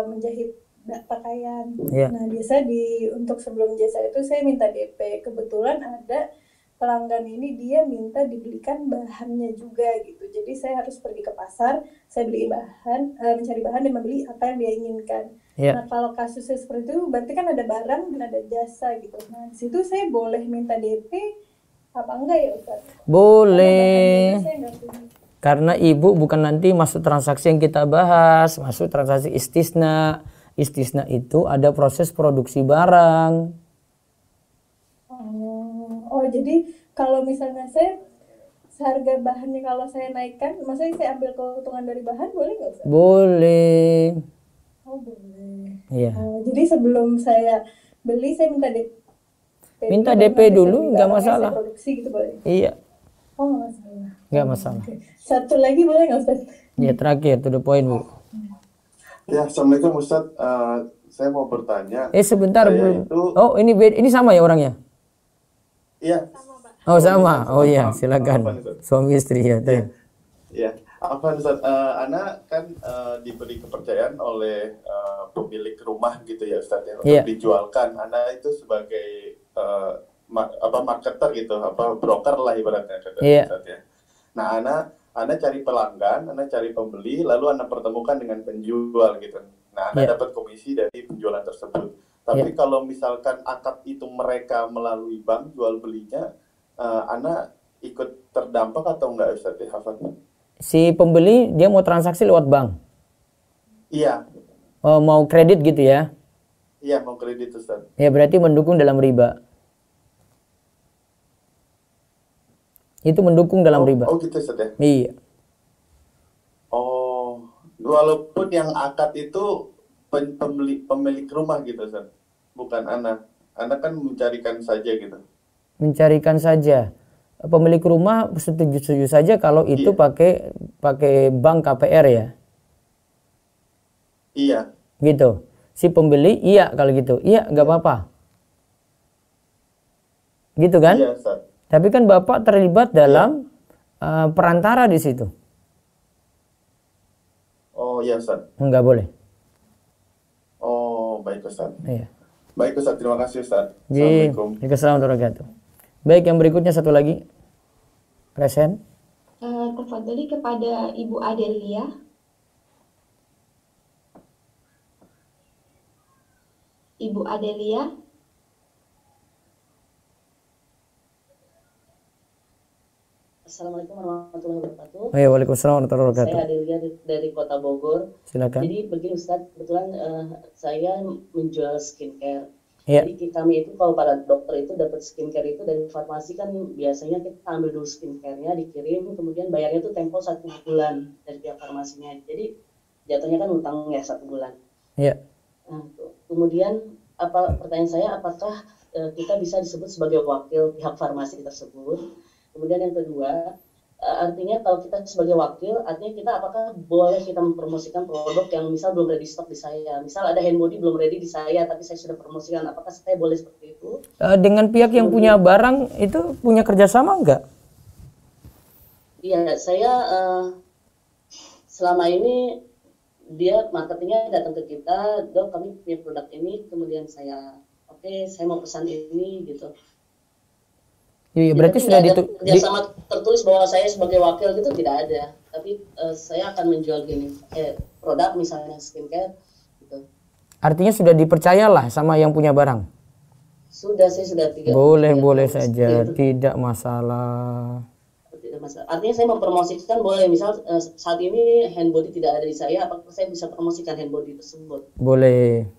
menjahit pakaian. Yeah. Nah, biasa untuk sebelum jasa itu saya minta DP. Kebetulan ada pelanggan ini dia minta dibelikan bahannya juga gitu. Jadi saya harus pergi ke pasar, saya beli bahan, mencari bahan dan membeli apa yang dia inginkan. Yeah. Nah, kalau kasusnya seperti itu berarti kan ada barang dan ada jasa gitu. Nah, di situ saya boleh minta DP apa enggak ya Ustaz? Boleh. Karena ibu bukan nanti masuk transaksi yang kita bahas, masuk transaksi istisna. Istisna itu ada proses produksi barang. Oh, jadi kalau misalnya saya harga bahannya kalau saya naikkan, maksudnya saya ambil keuntungan dari bahan, boleh nggak Ustaz? Boleh. Oh, boleh. Iya. Jadi sebelum saya beli, saya minta DP. Minta DP dulu, nggak masalah. Saya produksi gitu boleh? Iya. Oh, nggak masalah. Nggak masalah. Okay. Satu lagi boleh nggak Ustaz? Ya, terakhir, to the point, Bu. Ya, Assalamualaikum Ustaz. Saya mau bertanya. Sebentar, Bu. Oh, ini sama ya orangnya? Iya. Oh, sama. Oh iya, silakan. Suami istri ya. Iya. Apa Ustaz? Ana kan diberi kepercayaan oleh pemilik rumah gitu ya Ustaz ya, untuk dijualkan. Ana itu sebagai marketer gitu, broker lah ibaratnya kata Ustaz ya. Nah, Anda cari pelanggan, Anda cari pembeli, lalu Anda pertemukan dengan penjual gitu. Nah, Anda dapat komisi dari penjualan tersebut. Tapi kalau misalkan akad itu mereka melalui bank jual belinya, Anda ikut terdampak atau enggak Ustaz ya, Hafadnya? Si pembeli dia mau transaksi lewat bank? Iya. Oh, mau kredit gitu ya? Iya, mau kredit Ustaz. Ya, berarti mendukung dalam riba. Itu mendukung dalam riba. Oh gitu Ustaz ya? Iya. Oh, walaupun yang akad itu pemilik rumah gitu Ustaz, bukan Ana. Ana kan mencarikan saja gitu. Mencarikan saja. Pemilik rumah setuju saja kalau itu pakai bank KPR ya? Iya. Gitu. Si pembeli iya kalau gitu. Iya, nggak apa-apa. Gitu kan? Iya, Ustaz. Tapi kan Bapak terlibat dalam perantara di situ. Oh iya Ustaz. Enggak boleh. Oh baik Ustaz. Iya. Baik Ustaz, terima kasih Ustaz. Assalamualaikum. Waalaikumsalam warahmatullahi wabarakatuh. Baik, yang berikutnya satu lagi. Resen. Tafadhali kepada Ibu Adelia. Ibu Adelia. Assalamualaikum warahmatullahi wabarakatuh. Waalaikumsalam warahmatullahi wabarakatuh. Saya Adelia dari Kota Bogor. Silakan. Jadi begini Ustaz, kebetulan saya menjual skincare. Iya. Jadi kami itu kalau para dokter itu dapat skincare itu dari farmasi kan biasanya kita ambil dulu skincare-nya, dikirim, kemudian bayarnya itu tempo 1 bulan dari pihak farmasinya. Jadi jatuhnya kan utang ya 1 bulan. Iya. Nah, kemudian pertanyaan saya, apakah kita bisa disebut sebagai wakil pihak farmasi tersebut? Kemudian yang kedua, artinya kalau kita sebagai wakil, artinya kita apakah boleh kita mempromosikan produk yang misal belum ready stock di saya? Misal ada hand body belum ready di saya, tapi saya sudah promosikan, apakah saya boleh seperti itu? Dengan pihak yang punya barang itu punya kerjasama enggak? Iya, saya selama ini dia marketingnya datang ke kita, dok kami punya produk ini, kemudian saya saya mau pesan ini gitu. Iya, berarti sudah kerjasama tertulis bahwa saya sebagai wakil gitu tidak ada, tapi saya akan menjual gini produk misalnya skincare gitu. Artinya sudah dipercayalah sama yang punya barang. Saya sudah 3. Boleh saja, tidak masalah. Tidak masalah. Artinya saya mempromosikan boleh, misal saat ini hand body tidak ada di saya, apakah saya bisa promosikan hand body tersebut? Boleh.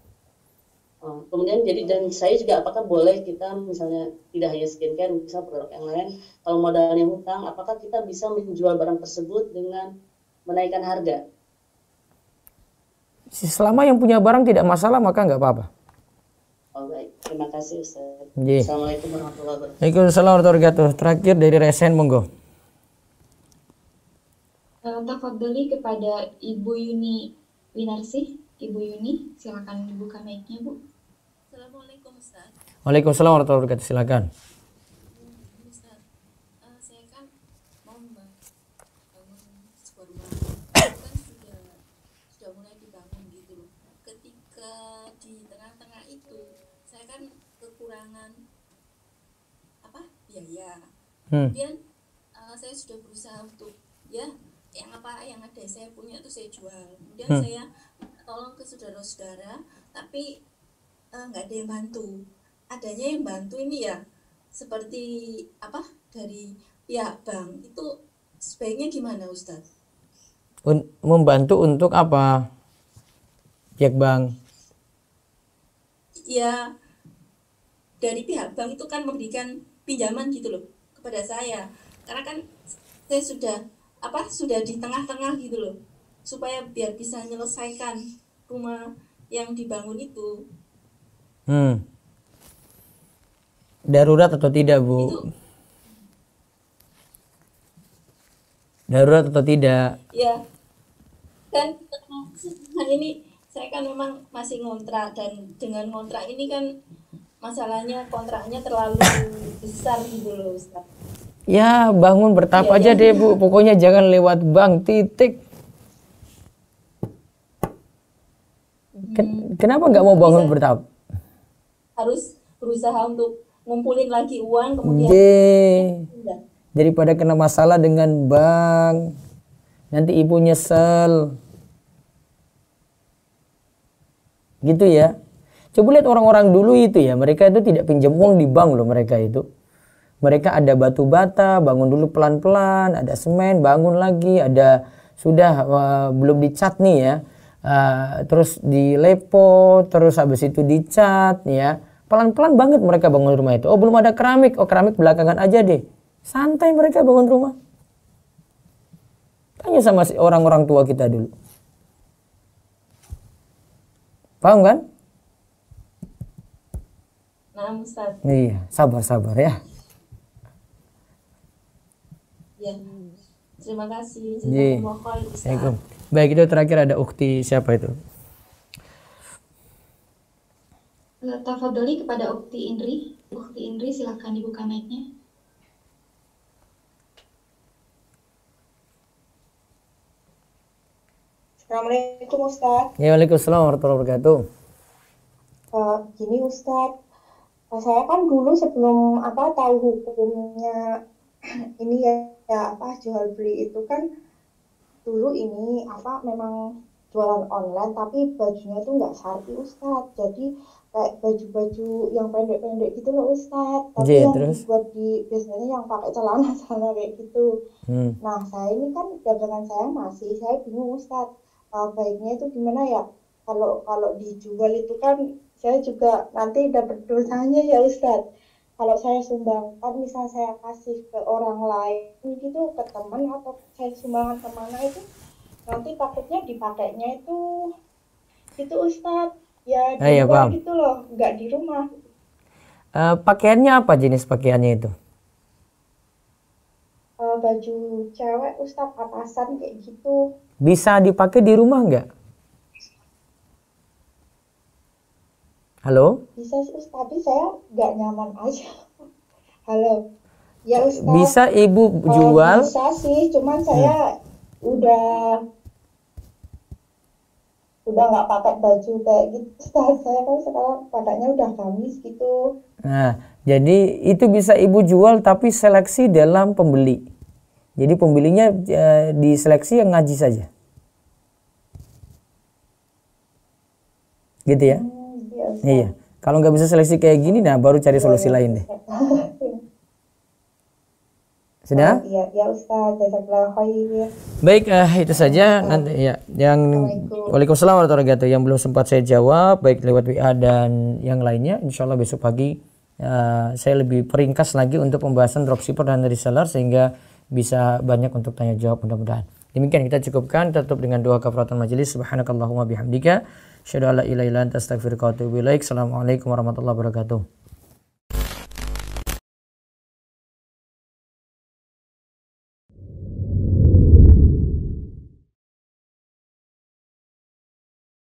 Kemudian dan saya juga apakah boleh kita misalnya tidak hanya skincare, misal produk yang lain, kalau modalnya hutang, apakah kita bisa menjual barang tersebut dengan menaikkan harga? Selama yang punya barang tidak masalah maka nggak apa-apa. Oh baik, terima kasih Ustaz. Assalamualaikum warahmatullahi wabarakatuh. Waalaikumsalam warahmatullahi wabarakatuh. Terakhir dari Resen, monggo. Tafadholi kepada Ibu Yuni Winarsih. Ibu Yuni, silakan dibuka mic-nya, Bu. Assalamualaikum Ustaz. Waalaikumsalam warahmatullahi wabarakatuh. Silakan. Ustaz, saya kan mau bangun sebuah rumah. Kan sudah mulai dibangun gitu loh. Ketika di tengah-tengah itu, saya kan kekurangan biaya. Kemudian saya sudah berusaha untuk yang ada saya punya itu saya jual. Kemudian saya tolong ke saudara-saudara, tapi nggak ada yang bantu. Adanya yang bantu ini ya seperti dari pihak bank, itu sebaiknya gimana Ustadz? Membantu untuk apa? Pihak bank? Ya dari pihak bank itu kan memberikan pinjaman gitu loh kepada saya, karena kan saya sudah di tengah-tengah gitu loh, supaya biar bisa menyelesaikan rumah yang dibangun itu. Darurat atau tidak, Bu? Darurat atau tidak? Ya, kan ini saya kan memang masih ngontrak, dan dengan ngontrak ini kan masalahnya kontraknya terlalu besar gitu loh Ustaz. Ya bangun bertahap aja deh Bu, pokoknya jangan lewat bank, titik. Kenapa nggak mau bangun bertahap? Harus berusaha untuk ngumpulin lagi uang, kemudian daripada kena masalah dengan bank, nanti ibu nyesel. Gitu ya. Coba lihat orang-orang dulu itu ya, mereka itu tidak pinjam uang di bank loh mereka itu. Mereka ada batu bata, bangun dulu pelan-pelan, ada semen, bangun lagi, ada sudah belum dicat nih ya. Terus dilepo, terus habis itu dicat ya. Pelan-pelan banget mereka bangun rumah itu. Oh belum ada keramik, oh keramik belakangan aja deh. Santai mereka bangun rumah. Tanya sama orang-orang tua kita dulu. Paham kan? Nah, Ustaz. Iya, sabar-sabar ya. Ya. Terima kasih. Assalamualaikum. Baik, itu terakhir ada ukti siapa itu? Tafadholi kepada Ukti Indri. Ukti Indri silakan dibuka mic-nya. Assalamualaikum Ustaz. Ya, waalaikumsalam warahmatullahi wabarakatuh. Gini Ustaz, saya kan dulu sebelum tahu hukumnya ini jual beli itu kan dulu ini memang jualan online, tapi bajunya itu nggak syar'i Ustaz. Jadi kayak baju-baju yang pendek-pendek gitu loh Ustaz. Tapi yang dibuat biasanya yang pakai celana kayak gitu. Nah saya ini kan dagangan saya bingung Ustaz. Baiknya itu gimana ya? Kalau dijual itu kan saya juga nanti dapat dosanya ya Ustadz. Kalau saya sumbangkan, misal saya kasih ke orang lain gitu, ke teman atau saya sumbangkan kemana itu, nanti takutnya dipakainya itu Ustadz ya di luar gitu loh, nggak di rumah. Pakaiannya apa jenis pakaiannya itu? Baju cewek Ustadz, atasan kayak gitu. Bisa dipakai di rumah nggak? Halo? Bisa sih Ustadz, tapi saya nggak nyaman aja. Halo, ya Ustadz. Bisa ibu jual? Bisa sih, cuman saya udah nggak pakai baju kayak gitu Ustadz. Saya kan sekarang pakainya udah gamis gitu. Nah, jadi itu bisa ibu jual tapi seleksi dalam pembeli. Jadi pembelinya diseleksi yang ngaji saja. Gitu ya? Iya. Kalau nggak bisa seleksi kayak gini, nah baru cari solusi lain deh. Sudah? Iya, ya Ustaz, jazakallahu khair. Baik, itu saja nanti ya. Yang Waalaikumsalam warahmatullahi wabarakatuh. Yang belum sempat saya jawab baik lewat WA dan yang lainnya, insya Allah besok pagi saya lebih peringkas lagi untuk pembahasan dropshipper dan reseller sehingga bisa banyak untuk tanya jawab mudah-mudahan. Demikian kita cukupkan, tutup dengan doa kafaratul majelis. Subhanakallahumma bihamdika, asyhadu an la ilaha illa anta astaghfiruka wa atubu ilaik. Assalamualaikum warahmatullahi wabarakatuh.